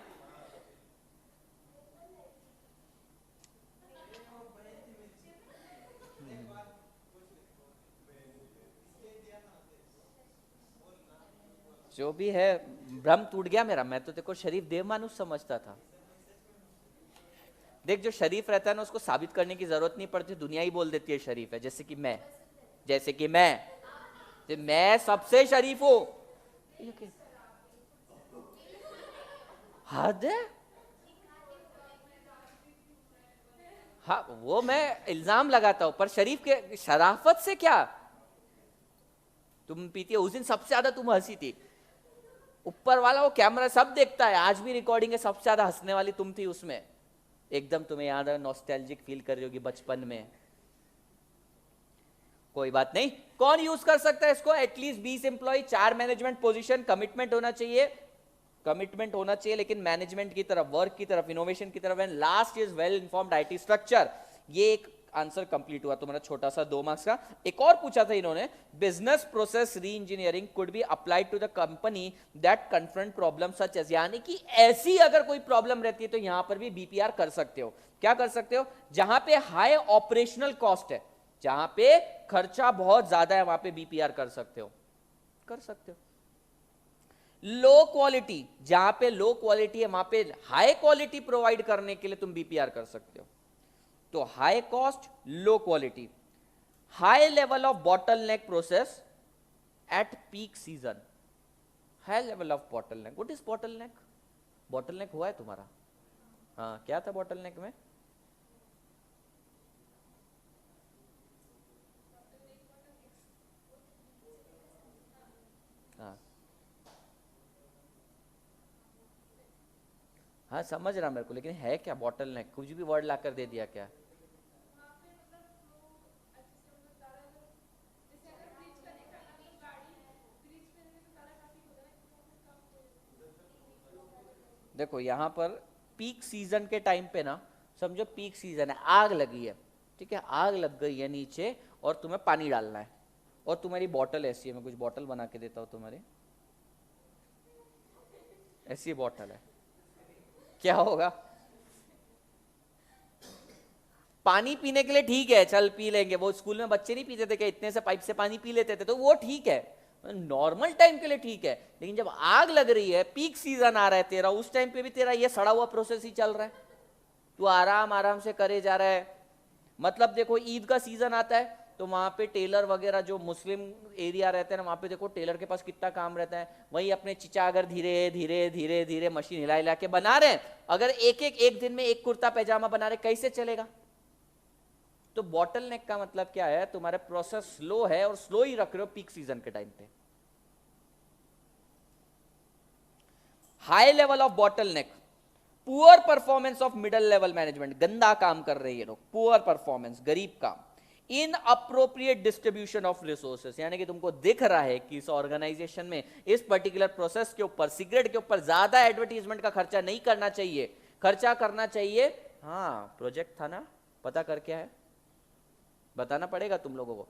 जो भी है, भ्रम टूट गया मेरा। मैं तो देखो शरीफ देव मानुष समझता था। देख, जो शरीफ रहता है ना, उसको साबित करने की जरूरत नहीं पड़ती, दुनिया ही बोल देती है शरीफ है। जैसे कि मैं सबसे शरीफ हूं। हद है। हाँ, वो मैं इल्जाम लगाता हूं, पर शरीफ के शराफत से क्या? तुम पीती है, उस दिन सबसे ज्यादा तुम हंसी थी। ऊपर वाला वो कैमरा सब देखता है, आज भी रिकॉर्डिंग है, सबसे ज्यादा हंसने वाली तुम थी उसमें। एकदम तुम्हें याद है, नॉस्टैल्जिक फील कर रही होगी बचपन में। कोई बात नहीं, कौन यूज कर सकता है इसको? At least 20 employ, 4 management position, commitment होना चाहिए, लेकिन मैनेजमेंट की तरफ, वर्क की तरफ, इनोवेशन की तरफ, and last is well informed IT structure. ये एक आंसर कंप्लीट हुआ तुम्हारा छोटा सा 2 मार्क्स का। एक और पूछा था इन्होंने, business process re engineering could be applied to the company that confront problem such as, यानी कि ऐसी अगर कोई प्रॉब्लम रहती है तो यहां पर भी बीपीआर कर सकते हो। क्या कर सकते हो? जहां पे हाई ऑपरेशनल कॉस्ट है, जहां पे खर्चा बहुत ज्यादा है, वहां पे बीपीआर कर सकते हो। लो क्वालिटी, जहां पे लो क्वालिटी है वहां पे हाई क्वालिटी प्रोवाइड करने के लिए तुम बीपीआर कर सकते हो। तो high cost, low quality, high level of bottleneck process at peak season. High level of bottleneck, what is bottleneck? Bottleneck हुआ है तुम्हारा? हाँ, क्या था बॉटलनेक में? हाँ, समझ रहा मेरे को, लेकिन है क्या बॉटलनेक? कुछ भी वर्ड लाकर दे दिया क्या? देखो यहां पर पीक सीजन के टाइम पे ना, समझो पीक सीजन है, आग लगी है, ठीक है, आग लग गई है नीचे, और तुम्हें पानी डालना है, और तुम्हारी बॉटल ऐसी है, मैं कुछ बॉटल बना के देता हूं तुम्हारी, ऐसी बॉटल है, क्या होगा? पानी पीने के लिए ठीक है, चल पी लेंगे, वो स्कूल में बच्चे नहीं पीते थे क्या, इतने से पाइप से पानी पी लेते थे, तो वो ठीक है, नॉर्मल टाइम के लिए ठीक है। लेकिन जब आग लग रही है, पीक सीजन आ रहा है तेरा, उस टाइम पे भी तेरा ये सड़ा हुआ प्रोसेस ही चल रहा है, तू आराम आराम से करे जा रहा है। मतलब देखो, ईद का सीजन आता है तो वहां पे टेलर वगैरह जो मुस्लिम एरिया रहते हैं ना, वहां पे देखो टेलर के पास कितना काम रहता है, वही अपने चिचा अगर धीरे धीरे धीरे धीरे मशीन हिला हिला के बना रहे हैं, अगर एक दिन में एक कुर्ता पैजामा बना रहे, कैसे चलेगा? तो बॉटल नेक का मतलब क्या है? तुम्हारा प्रोसेस स्लो है, और स्लो ही रख रहे हो पीक सीजन के टाइम पे। High level of bottle neck, poor performance of middle level management, गंदा काम कर रहे हैं ये लोग, पुअर परफॉर्मेंस, गरीब काम। In appropriate distribution of resources, यानी कि तुमको दिख रहा है कि इस ऑर्गेनाइजेशन में इस पर्टिकुलर प्रोसेस के ऊपर, सिगरेट के ऊपर ज्यादा एडवर्टीजमेंट का खर्चा नहीं करना चाहिए, खर्चा करना चाहिए। हाँ, प्रोजेक्ट था ना, पता कर क्या है, बताना पड़ेगा तुम लोगों को।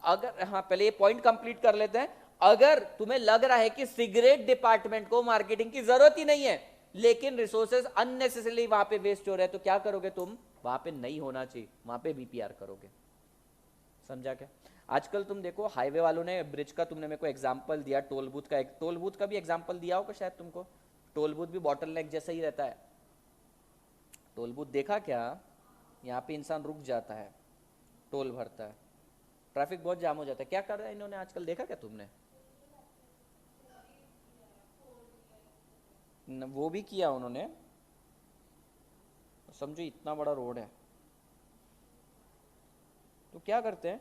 अगर, हाँ, पहले ये पॉइंट कंप्लीट कर लेते हैं। अगर तुम्हें लग रहा है कि सिगरेट डिपार्टमेंट को मार्केटिंग की जरूरत ही नहीं है, लेकिन रिसोर्सेज अननेसेसरली वहां पे वेस्ट हो रहे हैं, तो क्या करोगे तुम? वहां पे नहीं होना चाहिए, वहां पे बीपीआर करोगे। समझा क्या? आजकल तुम देखो, हाईवे वालों ने ब्रिज का, तुमने मेरे को एग्जांपल दिया, टोल बूथ का, एक टोल बूथ का भी एग्जांपल दिया होगा शायद तुमको। टोल बूथ भी बॉटल नेक जैसा ही रहता है। टोल बूथ देखा क्या? यहाँ पे इंसान रुक जाता है, टोल भरता है, ट्रैफिक बहुत जाम हो जाता है। क्या कर रहा है इन्होंने आजकल, देखा क्या तुमने? वो भी किया उन्होंने, समझो इतना बड़ा रोड है तो क्या करते हैं,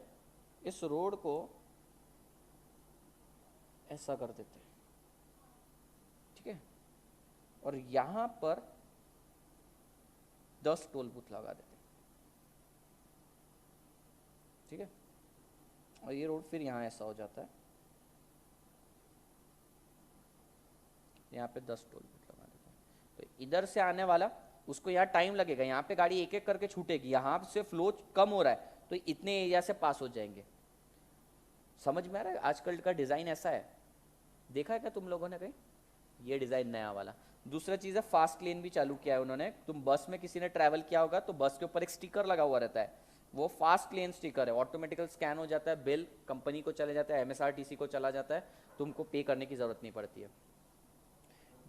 इस रोड को ऐसा कर देते हैं, ठीक है, और यहां पर 10 टोल बूथ लगा देते हैं, ठीक है, और ये रोड फिर यहाँ ऐसा हो जाता है, यहाँ पे 10 टोल बूथ लगा देते हैं। तो इधर से आने वाला उसको यहाँ टाइम लगेगा, यहाँ पे गाड़ी एक एक करके छूटेगी, यहाँ से फ्लो कम हो रहा है तो इतने एरिया से पास हो जाएंगे। समझ में आ रहा है? आजकल का डिज़ाइन ऐसा है, देखा है क्या तुम लोगों ने कहीं? ये डिज़ाइन नया वाला। दूसरा चीज़ है फास्ट लेन भी चालू किया है उन्होंने। तुम बस में किसी ने ट्रैवल किया होगा तो बस के ऊपर एक स्टिकर लगा हुआ रहता है, वो फास्ट लेन स्टिकर है, ऑटोमेटिकल स्कैन हो जाता है, बिल कंपनी को चले जाता है, एमएसआरटीसी को चला जाता है, तुमको पे करने की जरूरत नहीं पड़ती है।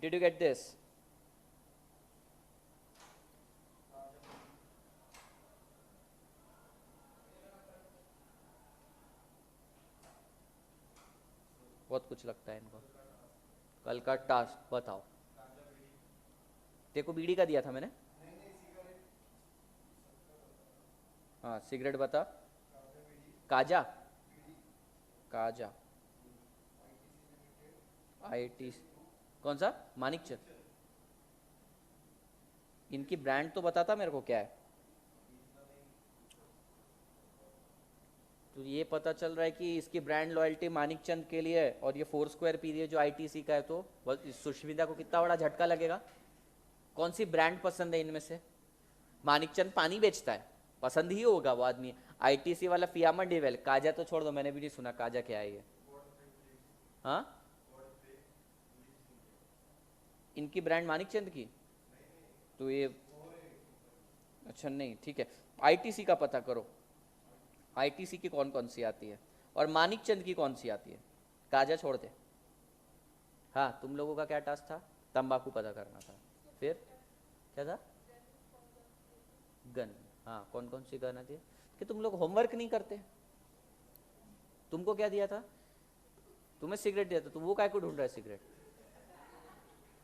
Did you get this? बहुत कुछ लगता है इनको। कल का टास्क बताओ। तेरे को बीड़ी का दिया था मैंने? हाँ सिगरेट बता। काजा, काजा, आईटी, कौन सा? मानिकचंद। इनकी ब्रांड तो बताता मेरे को क्या है। तो ये पता चल रहा है कि इसकी ब्रांड लॉयल्टी मानिकचंद के लिए है और ये 4 स्क्वायर पी रही है जो आईटीसी का है, तो सुष्मिता को कितना बड़ा झटका लगेगा। कौन सी ब्रांड पसंद है इनमें से? मानिकचंद पानी बेचता है, पसंद ही होगा वो आदमी। आईटीसी वाला फियामा डिवेल, काजा तो छोड़ दो, मैंने भी नहीं सुना काजा क्या है ये। हाँ इनकी ब्रांड मानिकचंद की, तो ये अच्छा नहीं, ठीक है। आईटीसी का पता करो, आईटीसी की कौन कौन सी आती है और मानिकचंद की कौन सी आती है। काजा छोड़ दे। हाँ तुम लोगों का क्या टास्क था? तंबाकू पता करना था। फिर क्या था? गन। हाँ कौन कौन सी गन आती है? कि तुम लोग होमवर्क नहीं करते। तुमको क्या दिया था? तुम्हें सिगरेट दिया था, तुम वो काय को ढूंढ रहा है सिगरेट,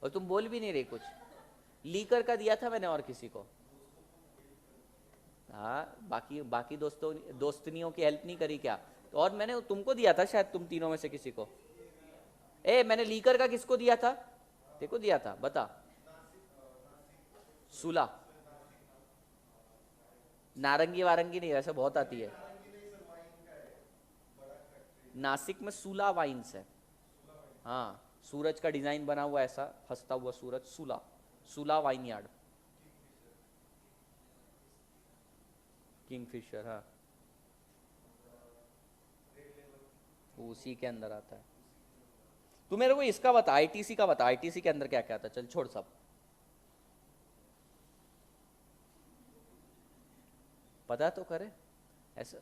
और तुम बोल भी नहीं रही कुछ। लीकर का दिया था मैंने और किसी को। हाँ बाकी बाकी दोस्तों दोस्तनियों की हेल्प नहीं करी क्या? तो और मैंने तुमको दिया था शायद, तुम तीनों में से किसी को। ए मैंने लीकर का किसको दिया था? देखो दिया था, बता। सुला, नारंगी वारंगी नहीं, वैसे बहुत आती है। नासिक में सुला वाइन्स है। हाँ सूरज का डिजाइन बना हुआ ऐसा हंसता हुआ सूरज, सुला, सुला वाइन यार्ड, किंगफिशर। हाँ वो उसी के अंदर आता है। तू मेरे को इसका बता, आईटीसी का बता, आईटीसी के अंदर क्या क्या आता है। चल छोड़ सब, पता तो करे। ऐसा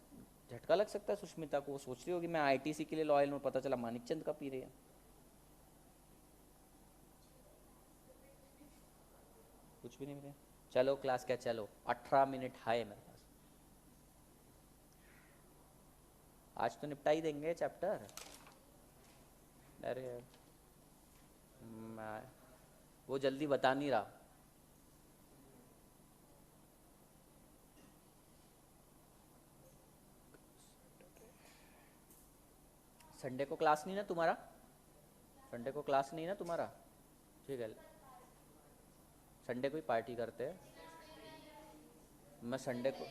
झटका लग सकता है सुष्मिता को, वो सोच रही होगी मैं आईटीसी के लिए लॉयल हूँ, पता चला मानिकचंद का पी रही है। कुछ भी नहीं मिले। चलो क्लास क्या, चलो 18 मिनट है मेरे पास, आज तो निपटा ही देंगे चैप्टर। अरे मैं वो जल्दी बता नहीं रहा। संडे को क्लास नहीं ना तुम्हारा? संडे को क्लास नहीं ना तुम्हारा? ठीक है, संडे को ही पार्टी करते हैं। मैं संडे को,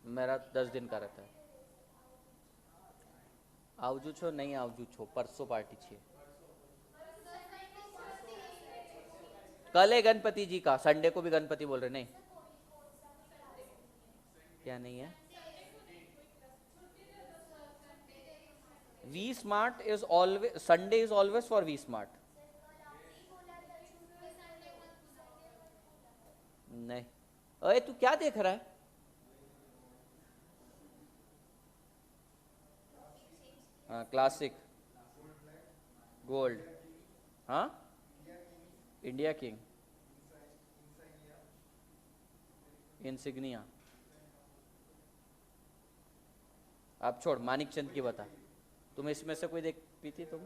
मेरा 10 दिन का रहता है। आवजू छो नहीं आवजू छो, परसों पार्टी छे। कल है गणपति जी का, संडे को भी गणपति बोल रहे नहीं। क्या नहीं है? V Smart is always, Sunday is always for V Smart. नहीं, अरे तू क्या देख रहा है? हाँ क्लासिक, गोल्ड। हाँ इंडिया किंग, इंसिग्निया। अब छोड़, मानिक चंद की बता। तुम इसमें से कोई देख पी थी तुम?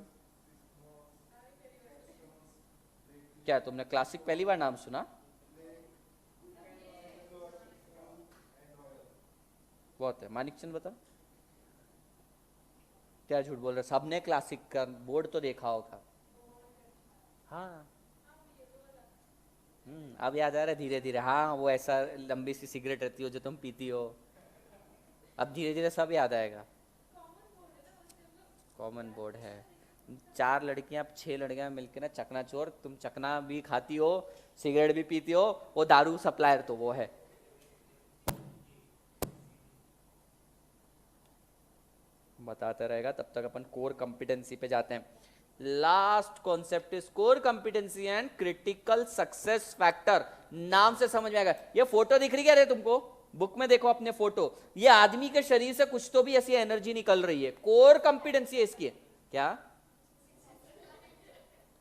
क्या तुमने क्लासिक पहली बार नाम सुना? बहुत है। मानिक चंद बता। क्या झूठ बोल रहे, सबने क्लासिक का बोर्ड तो देखा होगा। हाँ अब याद आ रहा है धीरे धीरे। हाँ वो ऐसा लंबी सी सिगरेट रहती हो जो तुम पीती हो। अब धीरे धीरे सब याद आएगा। कॉमन बोर्ड है। 4 लड़कियां 6 लड़कियां मिलकर ना चकनाचोर, तुम चकना भी खाती हो, सिगरेट भी पीती हो, वो दारू सप्लायर तो वो है। बताता रहेगा तब तक अपन कोर कंपिटेंसी पे जाते हैं। Last concept is core competency and critical success factor. नाम से समझ में आएगा। ये फोटो दिख रही है तुमको, बुक में देखो अपने फोटो। ये आदमी के शरीर से कुछ तो भी ऐसी एनर्जी निकल रही है, कोर कंपिटेंसी है इसकी। क्या?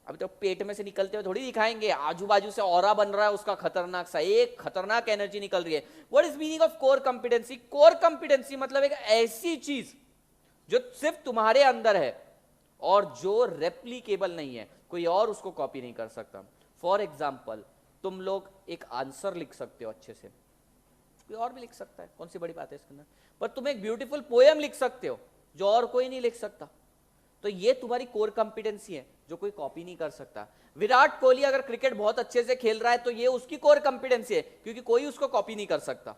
अभी तो पेट में से निकलते हुए थोड़ी दिखाएंगे, आजू बाजू से ऑरा बन रहा है उसका खतरनाक सा, एक खतरनाक एनर्जी निकल रही है। What is meaning of core competency? Core competency मतलब एक ऐसी चीज जो सिर्फ तुम्हारे अंदर है और जो रेप्लीकेबल नहीं है, कोई और उसको कॉपी नहीं कर सकता। फॉर एग्जाम्पल, तुम लोग एक आंसर लिख सकते हो अच्छे से, कोई और भी लिख सकता है, कौन सी बड़ी बात है इसके अंदर। पर तुम एक ब्यूटीफुल पोएम लिख सकते हो जो और कोई नहीं लिख सकता। तो ये तुम्हारी कोर कंपिटेंसी है जो कोई कॉपी नहीं कर सकता। विराट कोहली अगर क्रिकेट बहुत अच्छे से खेल रहा है तो ये उसकी कोर कंपिटेंसी है, क्योंकि कोई उसको कॉपी नहीं कर सकता।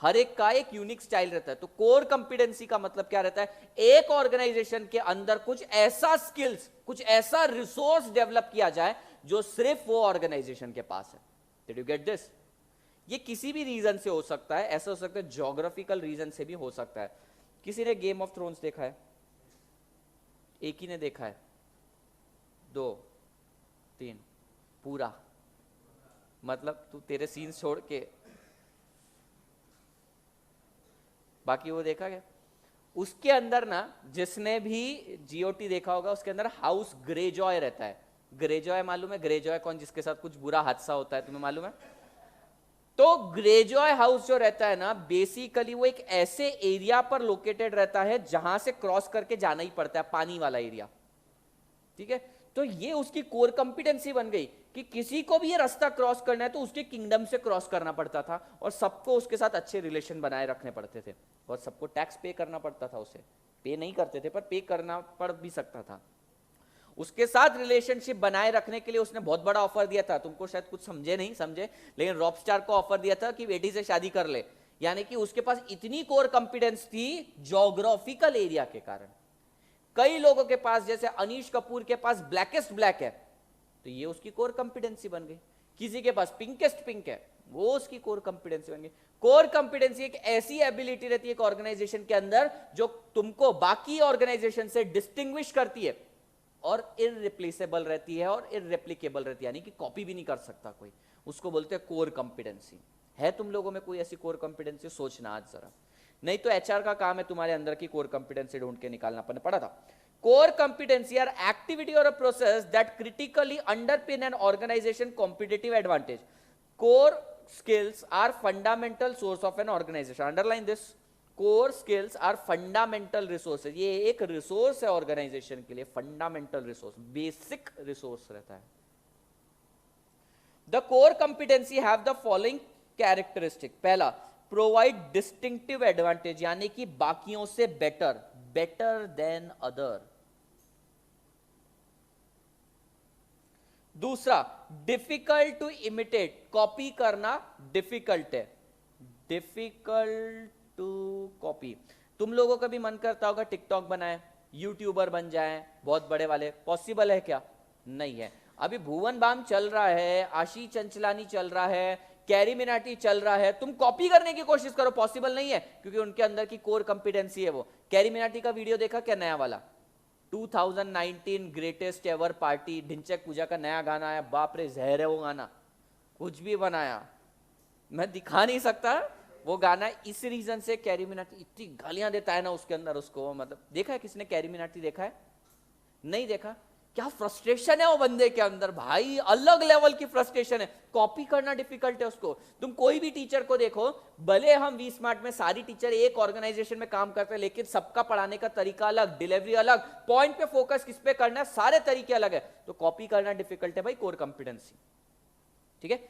हर एक का एक यूनिक स्टाइल रहता है। तो कोर कंपिटेंसी का मतलब क्या रहता है? एक ऑर्गेनाइजेशन के अंदर कुछ ऐसा स्किल्स, कुछ ऐसा रिसोर्स डेवलप किया जाए जो सिर्फ वो ऑर्गेनाइजेशन के पास है। Did you get this? ये किसी भी रीजन से हो सकता है, ऐसा हो सकता है ज्योग्राफिकल रीजन से भी हो सकता है। किसी ने गेम ऑफ थ्रोन्स देखा है? एक ही ने देखा है? 2 3 पूरा? मतलब तू तेरे सीन छोड़ के बाकी वो देखा क्या? उसके अंदर ना, जिसने भी जीओटी देखा होगा उसके अंदर हाउस ग्रेजॉय रहता है। ग्रेजॉय मालूम है? ग्रेजॉय कौन? जिसके साथ कुछ बुरा हादसा होता है, तुम्हें मालूम है? तो ग्रेजॉय हाउस जो रहता है ना, बेसिकली वो एक ऐसे एरिया पर लोकेटेड रहता है जहां से क्रॉस करके जाना ही पड़ता है, पानी वाला एरिया। ठीक है? तो ये उसकी कोर कंपिटेंसी बन गई कि किसी को भी ये रास्ता क्रॉस करना है तो उसके किंगडम से क्रॉस करना पड़ता था, और सबको उसके साथ अच्छे रिलेशन बनाए रखने पड़ते थे, और सबको टैक्स पे करना पड़ता था। उसे पे नहीं करते थे पर पे करना पड़ भी सकता था। उसके साथ रिलेशनशिप बनाए रखने के लिए उसने बहुत बड़ा ऑफर दिया था। तुमको शायद कुछ समझे नहीं समझे, लेकिन रॉकस्टार को ऑफर दिया था कि बेटी से शादी कर ले। यानी कि उसके पास इतनी कोर कंपिटेंस थी ज्योग्राफिकल एरिया के कारण। कई लोगों के पास, जैसे अनीश कपूर के पास ब्लैकेस्ट ब्लैक है, तो ये उसकी कोर कंपिटेंसी बन गई। किसी के पास पिंकेस्ट पिंक है, वो उसकी कोर कंपिटेंसी बन गई। कोर कंपिटेंसी एक ऐसी एबिलिटी रहती है एक ऑर्गेनाइजेशन के अंदर जो तुमको बाकी ऑर्गेनाइजेशन से डिस्टिंग्विश करती है और इररिप्लेसेबल रहती है और इररेप्लिकेबल रहती है, यानी कि कॉपी भी नहीं कर सकता कोई। उसको बोलते हैं कोर कंपिटेंसी। है तुम लोगों में कोई ऐसी कोर कंपिटेंसी? सोचना आज जरा, नहीं तो एचआर का काम है तुम्हारे अंदर की कोर कंपिटेंसी ढूंढ के निकालना। अपन ने पढ़ा था, core competency are activity or a process that critically underpin an organisation competitive advantage. Core skills are fundamental source of an organisation. Underline this, core skills are fundamental resources. ये एक resource है organisation के लिए, fundamental resource, basic resource रहता है। The core competency have the following characteristic. पहला, provide distinctive advantage, यानी कि बाकियों से बेटर, बेटर देन अदर। दूसरा, डिफिकल्ट टू इमिटेट, कॉपी करना डिफिकल्ट है, डिफिकल्ट टू कॉपी। तुम लोगों का भी मन करता होगा टिकटॉक बनाए, यूट्यूबर बन जाएं बहुत बड़े वाले, पॉसिबल है क्या? नहीं है। अभी भुवन बाम चल रहा है, आशीष चंचलानी चल रहा है, कैरी मिनाटी चल रहा है, तुम कॉपी करने की कोशिश करो, पॉसिबल नहीं है, क्योंकि उनके अंदर की कोर कंपिटेंसी है वो। कैरी मिनाटी का वीडियो देखा क्या, नया वाला 2019 ग्रेटेस्ट एवर पार्टी, ढिंचक पूजा का नया गाना आया, बाप रे जहर है वो गाना, कुछ भी बनाया, मैं दिखा नहीं सकता वो गाना इस रीजन से। कैरी मिनाटी इतनी गालियां देता है ना उसके अंदर उसको, मतलब देखा है किसने कैरी मिनाटी देखा है? नहीं देखा। क्या फ्रस्ट्रेशन है वो बंदे के अंदर भाई, अलग लेवल की फ्रस्ट्रेशन है। कॉपी करना डिफिकल्ट है उसको। तुम कोई भी टीचर को देखो, भले हम वी स्मार्ट में सारी टीचर एक ऑर्गेनाइजेशन में काम करते हैं, लेकिन सबका पढ़ाने का तरीका अलग, डिलीवरी अलग, पॉइंट पे फोकस किस पे करना है, सारे तरीके अलग है। तो कॉपी करना डिफिकल्ट है भाई, कोर कंपिटेंसी। ठीक है,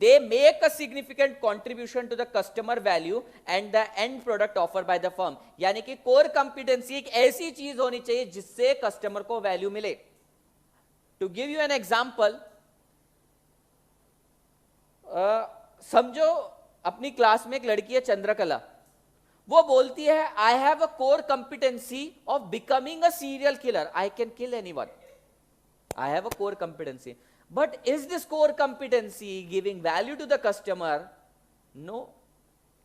they make a significant contribution to the customer value and the end product offered by the firm। यानी कि कोर कंपिटेंसी एक ऐसी चीज होनी चाहिए जिससे कस्टमर को वैल्यू मिले। To give you an example, समझो अपनी क्लास में एक लड़की है चंद्रकला, वो बोलती है I have a core competency of becoming a serial killer, I can kill anyone, I have a core competency. But is this core competency giving value to the customer? No,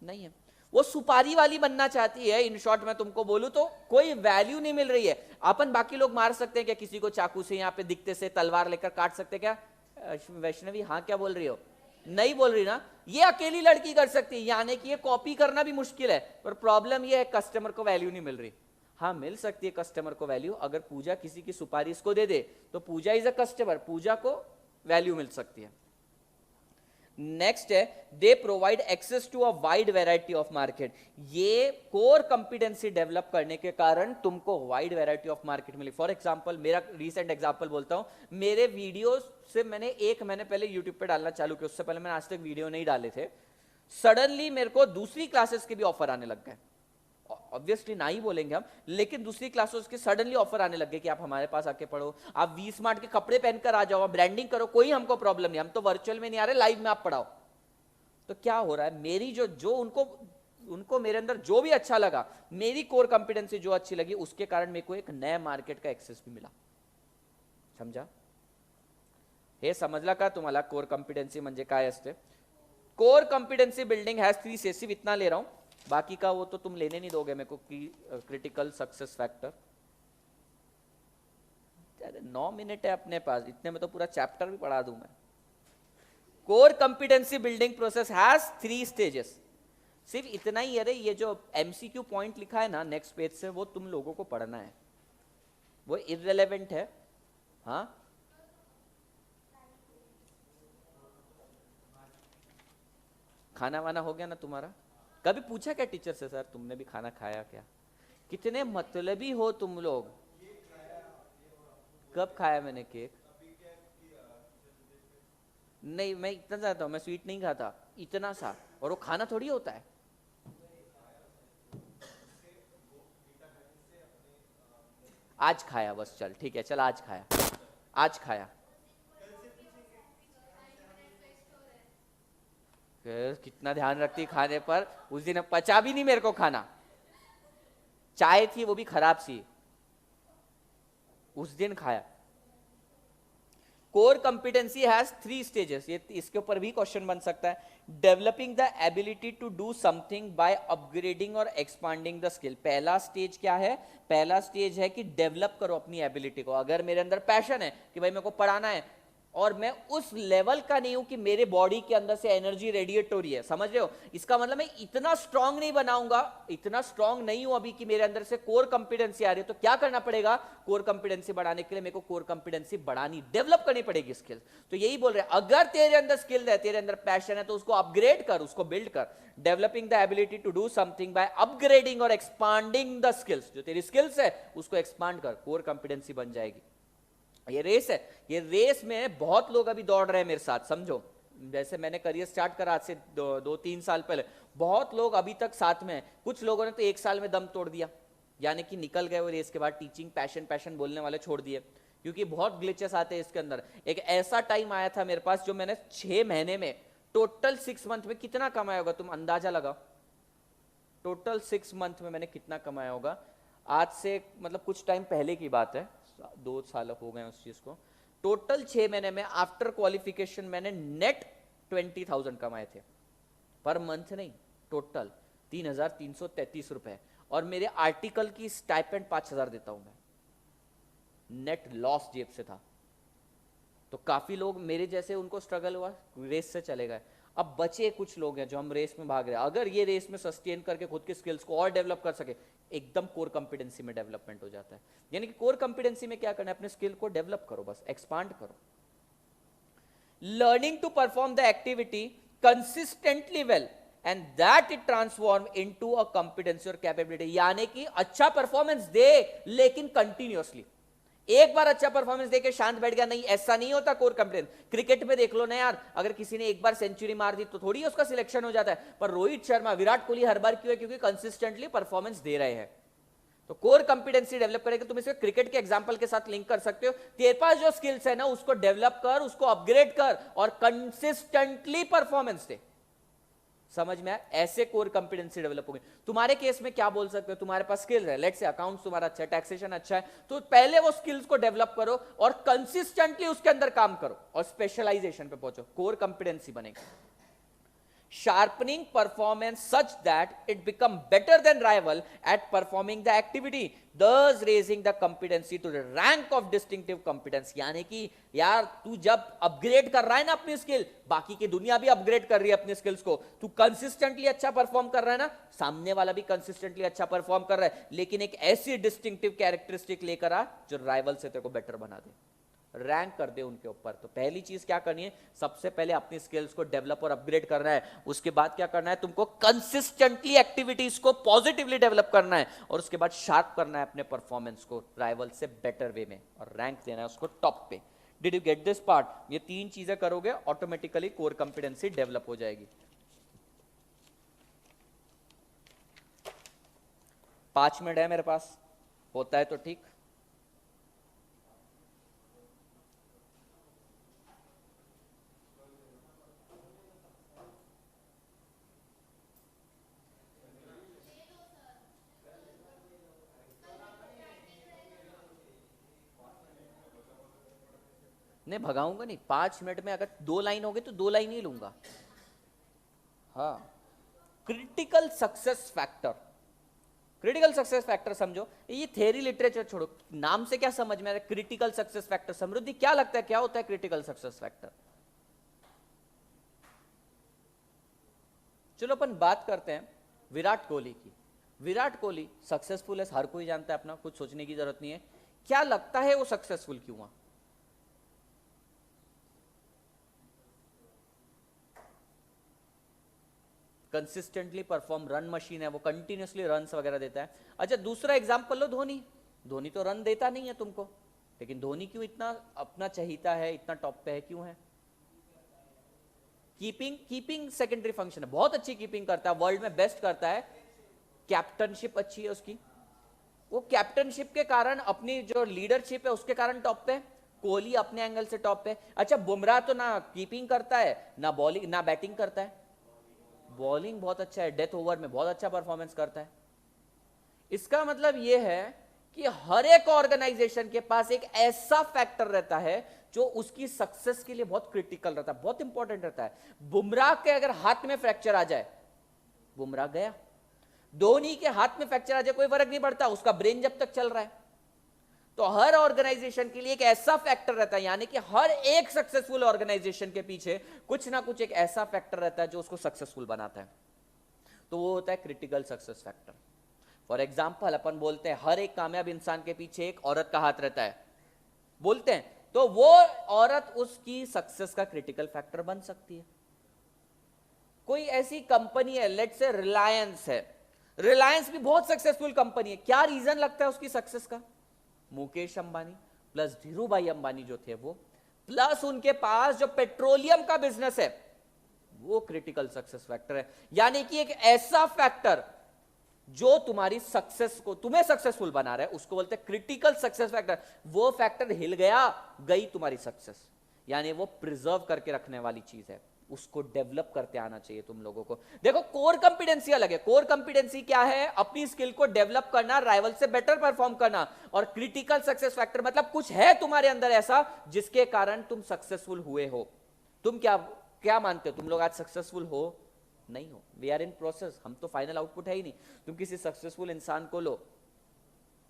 नहीं है। वो सुपारी वाली बनना चाहती है। इन शॉर्ट में तुमको बोलूं तो कोई वैल्यू नहीं मिल रही है। अपन बाकी लोग मार सकते हैं क्या किसी को चाकू से, यहाँ पे दिखते से तलवार लेकर काट सकते क्या? वैष्णवी हाँ क्या बोल रही हो? नहीं बोल रही ना। ये अकेली लड़की कर सकती है, यानी कि ये कॉपी करना भी मुश्किल है। पर प्रॉब्लम ये है कस्टमर को वैल्यू नहीं मिल रही। हाँ मिल सकती है कस्टमर को वैल्यू, अगर पूजा किसी की सुपारी इसको दे दे तो पूजा इज अ कस्टमर, पूजा को वैल्यू मिल सकती है। नेक्स्ट है they provide access to a wide variety of market. ये कोर कंपिटेंसी डेवलप करने के कारण तुमको वाइड वैरायटी ऑफ मार्केट मिली। फॉर एग्जांपल, मेरा रीसेंट एग्जांपल बोलता हूं, मेरे वीडियोस से मैंने 1 महीने पहले यूट्यूब पे डालना चालू किया, उससे पहले मैंने आज तक वीडियो नहीं डाले थे। सडनली मेरे को दूसरी क्लासेस के भी ऑफर आने लग गए। ऑब्वियसली ना ही बोलेंगे हम, लेकिन दूसरी क्लासेस के सडनली ऑफर आने लग गए कि आप हमारे पास आके पढ़ो, आप वी स्मार्ट के कपड़े पहनकर आ जाओ, ब्रांडिंग करो, कोई हमको प्रॉब्लम नहीं, हम तो वर्चुअल में नहीं आ रहे, लाइव में आप पढ़ाओ। तो क्या हो रहा है, मेरी जो उनको मेरे अंदर जो भी अच्छा लगा, मेरी कोर कंपिटेंसी जो अच्छी लगी, उसके कारण मेरे को एक नया मार्केट का एक्सेस भी मिला। समझा? हे समजला का तुम्हाला कोर कंपिटेंसी म्हणजे काय असते? Core competency building has 3 stage. सिर्फ इतना ले रहा हूं, बाकी का वो तो तुम लेने नहीं दोगे मेरे को कि क्रिटिकल सक्सेस फैक्टर। 9 मिनट है अपने पास, इतने में तो पूरा चैप्टर भी पढ़ा दूं मैं। Core competency building process has 3 stages. सिर्फ इतना ही है रे, ये जो एमसीक्यू पॉइंट लिखा है ना नेक्स्ट पेज से, वो तुम लोगों को पढ़ना है, वो इररिलेवेंट है। हाँ खाना वाना हो गया ना तुम्हारा? कभी पूछा क्या टीचर से, सर तुमने भी खाना खाया क्या? कितने मतलबी हो तुम लोग। कब खाया मैंने केक? नहीं, मैं इतना चाहता हूं, मैं स्वीट नहीं खाता, इतना सा, और वो खाना थोड़ी होता है। आज खाया बस, चल ठीक है, चल आज खाया, आज खाया। कितना ध्यान रखती खाने पर। उस दिन पचा भी नहीं मेरे को खाना, चाय थी वो भी खराब सी, उस दिन खाया। Core competency has 3 stages. ये इसके ऊपर भी क्वेश्चन बन सकता है। Developing the ability to do something by upgrading or expanding the skill. पहला स्टेज क्या है? पहला स्टेज है कि डेवलप करो अपनी एबिलिटी को। अगर मेरे अंदर पैशन है कि भाई मेरे को पढ़ाना है, और मैं उस लेवल का नहीं हूं कि मेरे बॉडी के अंदर से एनर्जी रेडिएट हो रही है, समझ रहे हो? इसका मतलब मैं इतना स्ट्रांग नहीं बनाऊंगा, इतना स्ट्रांग नहीं हूं अभी कि मेरे अंदर से कोर कंपिटेंसी आ रही है। तो क्या करना पड़ेगा? कोर कंपिटेंसी बढ़ाने के लिए मेरे को कोर कंपिटेंसी बढ़ानी, डेवलप करनी पड़ेगी स्किल। तो यही बोल रहे हैं, अगर तेरे अंदर स्किल है, तेरे अंदर पैशन है, तो उसको अपग्रेड कर, उसको बिल्ड कर। Developing the ability to do something by upgrading or expanding the skills. जो तेरी स्किल्स है उसको एक्सपांड कर, कोर कंपिटेंसी बन जाएगी। ये रेस है, ये रेस में बहुत लोग अभी दौड़ रहे हैं मेरे साथ, समझो। जैसे मैंने करियर स्टार्ट करा आज से 2-3 साल पहले, बहुत लोग अभी तक साथ में हैं। कुछ लोगों ने तो 1 साल में दम तोड़ दिया, यानी कि निकल गए वो रेस के बाद। टीचिंग पैशन बोलने वाले छोड़ दिए, क्योंकि बहुत ग्लिचेस आते हैं इसके अंदर। एक ऐसा टाइम आया था मेरे पास जो मैंने 6 महीने में, टोटल 6 मंथ में कितना कमाया होगा तुम अंदाजा लगाओ। टोटल 6 मंथ में मैंने कितना कमाया होगा? आज से मतलब कुछ टाइम पहले की बात है, 2 साल हो गए उस चीज को। टोटल 6 महीने में आफ्टर क्वालिफिकेशन मैंने नेट 20,000 कमाए थे, पर मंथ नहीं, टोटल 3,333 रुपए। और मेरे आर्टिकल की स्टाइपेंड 5,000 देता हूं मैं, नेट लॉस जेब से था। तो काफी लोग मेरे जैसे, उनको स्ट्रगल हुआ, रेस से चले गए। अब बचे कुछ लोग हैं जो हम रेस में भाग रहे हैं। अगर ये रेस में सस्टेन करके खुद के स्किल्स को और डेवलप कर सके, एकदम कोर कंपिटेंसी में डेवलपमेंट हो जाता है। यानी कि कोर कंपिटेंसी में क्या करना है, अपने स्किल को डेवलप करो, बस एक्सपांड करो। Learning to perform the activity consistently well and that it transform into a competency or capability, यानी कि अच्छा परफॉर्मेंस दे लेकिन कंटिन्यूअसली। एक बार अच्छा परफॉर्मेंस देके शांत बैठ गया, नहीं, ऐसा नहीं होता कोर कंपिटेंस। क्रिकेट में देख लो ना यार, अगर किसी ने एक बार सेंचुरी मार दी तो थोड़ी उसका सिलेक्शन हो जाता है, पर रोहित शर्मा, विराट कोहली हर बार क्यों है, क्योंकि कंसिस्टेंटली परफॉर्मेंस दे रहे हैं। तो कोर कंपिटेंसी डेवलप करेंगे, तुम इसे क्रिकेट के एग्जांपल के साथ लिंक कर सकते हो। तेरे पास जो स्किल्स है ना, उसको डेवलप कर, उसको अपग्रेड कर और कंसिस्टेंटली परफॉर्मेंस दे। समझ में आया? ऐसे कोर कंपिटेंसी डेवलप होगी। तुम्हारे केस में क्या बोल सकते हो, तुम्हारे पास स्किल है, लेट्स से अकाउंट्स तुम्हारा अच्छा है, टैक्सेशन अच्छा है, तो पहले वो स्किल्स को डेवलप करो और कंसिस्टेंटली उसके अंदर काम करो और स्पेशलाइजेशन पे पहुंचो, कोर कंपिटेंसी बनेगी। Sharpening performance such that it become better than rival at performing the activity, thus raising the competency to the rank of distinctive competence। यानी कि यार तू जब अपग्रेड कर रहा है ना अपनी स्किल, बाकी की दुनिया भी अपग्रेड कर रही है अपनी स्किल्स को, तू कंसिस्टेंटली अच्छा परफॉर्म कर रहा है ना, सामने वाला भी कंसिस्टेंटली अच्छा परफॉर्म कर रहा है, लेकिन एक ऐसी डिस्टिंक्टिव कैरेक्टरिस्टिक लेकर आ जो राइवल से तेरे को बेटर बना दे, रैंक कर दे उनके ऊपर। तो पहली चीज क्या करनी है, सबसे पहले अपनी स्किल्स को डेवलप और अपग्रेड करना है। उसके बाद क्या करना है, तुमको कंसिस्टेंटली एक्टिविटीज को पॉजिटिवली डेवलप करना है और उसके बाद शार्प करना है अपने परफॉर्मेंस को राइवल से बेटर वे में और रैंक देना है उसको टॉप पे। Did you get this part? ये तीन चीजें करोगे ऑटोमेटिकली कोर कंपिटेंसी डेवलप हो जाएगी। 5 मिनट है मेरे पास, होता है तो ठीक। नहीं भगाऊंगा नहीं, 5 मिनट में अगर 2 लाइन हो गई तो 2 लाइन ही लूंगा। हाँ, critical success factor, critical success factor समझो, ये थ्योरी लिटरेचर छोड़ो, नाम से क्या समझ में आ रहा है, क्रिटिकल सक्सेस फैक्टर। समृद्धि क्या लगता है क्या होता है क्रिटिकल सक्सेस फैक्टर? चलो अपन बात करते हैं विराट कोहली की। विराट कोहली सक्सेसफुल है, हर कोई जानता है, अपना कुछ सोचने की जरूरत नहीं है। क्या लगता है वो सक्सेसफुल क्यों हुआ? कंसिस्टेंटली परफॉर्म, रन मशीन है वो, कंटिन्यूसली रन्स वगैरह देता है। अच्छा दूसरा एग्जांपल लो, धोनी। धोनी तो रन देता नहीं है तुमको, लेकिन धोनी क्यों इतना अपना चहीता है, इतना टॉप पे है, क्यों है? कीपिंग सेकेंडरी फंक्शन है, बहुत अच्छी कीपिंग करता है, वर्ल्ड में बेस्ट करता है। कैप्टनशिप अच्छी है उसकी, वो कैप्टनशिप के कारण, अपनी जो लीडरशिप है उसके कारण टॉप पे। कोहली अपने एंगल से टॉप पे। अच्छा बुमराह तो ना कीपिंग करता है, ना बॉलिंग ना बैटिंग करता है, बॉलिंग बहुत अच्छा है, डेथ ओवर में बहुत अच्छा परफॉर्मेंस करता है। इसका मतलब यह है कि हर एक ऑर्गेनाइजेशन के पास एक ऐसा फैक्टर रहता है जो उसकी सक्सेस के लिए बहुत क्रिटिकल रहता है, बहुत इंपॉर्टेंट रहता है। बुमराह के अगर हाथ में फ्रैक्चर आ जाए, बुमराह गया। धोनी के हाथ में फ्रैक्चर आ जाए कोई फर्क नहीं पड़ता, उसका ब्रेन जब तक चल रहा है। तो हर ऑर्गेनाइजेशन के लिए एक ऐसा फैक्टर रहता है, यानी कि हर एक सक्सेसफुल ऑर्गेनाइजेशन के पीछे कुछ ना कुछ एक ऐसा फैक्टर रहता है जो उसको सक्सेसफुल बनाता है। तो वो होता है critical success factor. For example अपन बोलते हैं हर एक कामयाब इंसान के पीछे एक औरत का हाथ रहता है, बोलते हैं, तो वो औरत उसकी सक्सेस का क्रिटिकल फैक्टर बन सकती है। कोई ऐसी कंपनी है, लेट्स से रिलायंस है, रिलायंस भी बहुत सक्सेसफुल कंपनी है, क्या रीजन लगता है उसकी सक्सेस का? मुकेश अंबानी प्लस धीरूभाई अंबानी जो थे वो, प्लस उनके पास जो पेट्रोलियम का बिजनेस है, वो क्रिटिकल सक्सेस फैक्टर है। यानी कि एक ऐसा फैक्टर जो तुम्हारी सक्सेस को, तुम्हें सक्सेसफुल बना रहा है, उसको बोलते हैं क्रिटिकल सक्सेस फैक्टर। वो फैक्टर हिल गया, गई तुम्हारी सक्सेस। यानी वो प्रिजर्व करके रखने वाली चीज है, उसको डेवलप करते आना चाहिए तुम लोगों को। देखो कोर कंपिटेंसी अलग है। कोर कंपिटेंसी क्या है? अपनी स्किल को डेवलप करना, राइवल से बेटर परफॉर्म करना। और क्रिटिकल सक्सेस फैक्टर मतलब कुछ है तुम्हारे अंदर ऐसा जिसके कारण तुम सक्सेसफुल हुए हो। तुम क्या मानते हो, तुम लोग आज सक्सेसफुल हो? नहीं हो। वी आर इन प्रोसेस, हम तो फाइनल आउटपुट है ही नहीं। तुम किसी सक्सेसफुल इंसान को लो,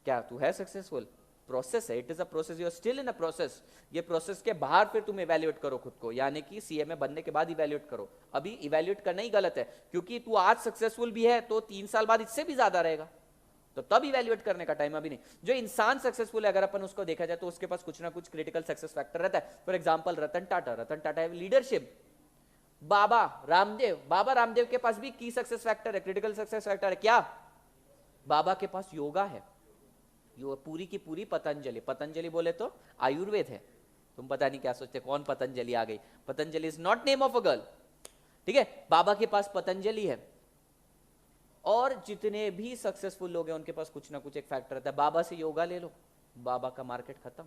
क्या तू है सक्सेसफुल? प्रोसेस है, it is a process, you are still in a process. ये प्रोसेस के बाहर फिर तुम इवैल्यूएट करो खुद को, यानी कि सीएमए बनने के बाद इवैल्यूएट करो। अभी इवैल्यूएट करना ही गलत है, क्योंकि तू आज सक्सेसफुल भी है तो 3 साल बाद इससे भी ज्यादा रहेगा। तो तब इवैल्यूएट करने का टाइम अभी नहीं। जो इंसान सक्सेसफुल है अगर अपन उसको देखा जाए तो उसके पास कुछ ना कुछ क्रिटिकल सक्सेस फैक्टर रहता है। फॉर एग्जांपल रतन टाटा है लीडरशिप। बाबा रामदेव के पास भी की सक्सेस फैक्टर है, क्रिटिकल सक्सेस फैक्टर है क्या? बाबा के पास योगा है, यो पूरी की पूरी पतंजलि बोले तो आयुर्वेद है। तुम पता नहीं क्या सोचते कौन पतंजलि आ गई, Patanjali is not name of a girl, ठीक है। बाबा के पास पतंजलि है। और जितने भी सक्सेसफुल लोग हैं उनके पास कुछ ना कुछ एक फैक्टर रहता है। बाबा से योगा ले लो, बाबा का मार्केट खत्म।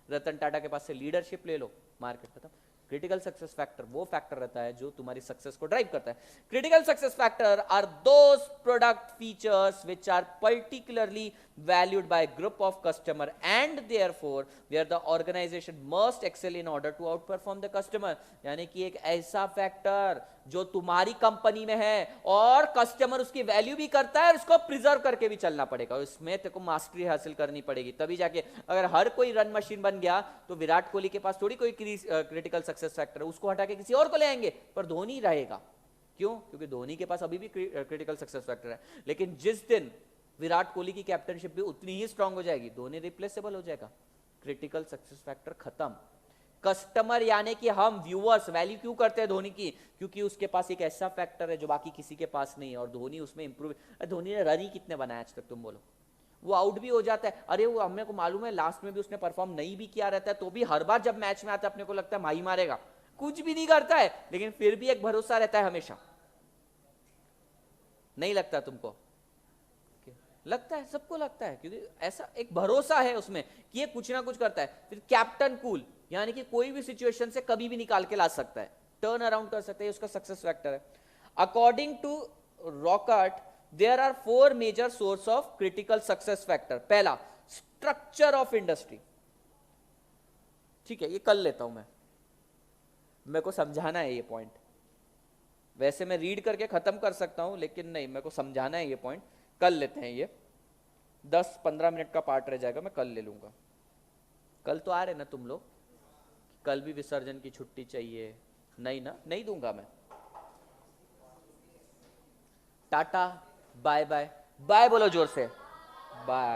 रतन टाटा के पास से लीडरशिप ले लो, मार्केट खत्म। क्रिटिकल सक्सेस फैक्टर वो फैक्टर रहता है जो तुम्हारी सक्सेस को ड्राइव करता है। Critical success factor are those product features which are particularly valued by a group of customer and therefore where the organization must excel in order to outperform the customer। यानी कि एक ऐसा factor जो तुम्हारी company में है और customer उसकी वैल्यू भी करता है और उसको प्रिजर्व करके भी चलना पड़ेगा, इसमें तेरे को मास्टरी हासिल करनी पड़ेगी तभी जाके। अगर हर कोई रन मशीन बन गया तो विराट कोहली के पास थोड़ी कोई क्रिटिकल सक्सेस फैक्टर है, उसको हटा के किसी और को ले आएंगे, पर धोनी रहेगा। क्यों? क्योंकि धोनी के पास अभी भी क्रिटिकल सक्सेस फैक्टर है। लेकिन जिस दिन विराट कोहली की कैप्टनशिप भी उतनी ही स्ट्रांग हो जाएगी, धोनी रिप्लेसेबल हो जाएगा। क्रिटिकल सक्सेस फैक्टर खत्म। कस्टमर यानी कि हम व्यूअर्स वैल्यू क्यों करते हैं धोनी की? क्योंकि उसके पास एक ऐसा फैक्टर है जो बाकी किसी के पास नहीं है और धोनी उसमें इंप्रूव। धोनी ने रन ही कितने बनाए आज तक, तुम बोलो? वो आउट भी हो जाता है। अरे वो हमें को मालूम है लास्ट में भी उसने परफॉर्म नहीं भी किया रहता है, तो भी हर बार जब मैच में आता है अपने को लगता है माही मारेगा, कुछ भी नहीं करता है, लेकिन फिर भी एक भरोसा रहता है हमेशा। नहीं लगता तुमको? लगता है, सबको लगता है, क्योंकि ऐसा एक भरोसा है उसमें कि ये कुछ ना कुछ करता है। फिर कैप्टन कूल, यानी कि कोई भी सिचुएशन से कभी भी निकाल के ला सकता है, टर्न अराउंड कर सकता है, उसका सक्सेस फैक्टर है। According to Rockart there are 4 major source of critical success factor. पहला, स्ट्रक्चर ऑफ इंडस्ट्री। ठीक है, ये कर लेता हूं मैं, मेरे को समझाना है ये पॉइंट। वैसे मैं रीड करके खत्म कर सकता हूं, लेकिन नहीं, मेरे को समझाना है ये पॉइंट। कल लेते हैं ये, 10-15 मिनट का पार्ट रह जाएगा, मैं कल ले लूंगा। कल तो आ रहे ना तुम लोग? कल भी विसर्जन की छुट्टी चाहिए? नहीं ना, नहीं दूंगा मैं। टाटा बाय बाय, बाय बोलो जोर से, बाय।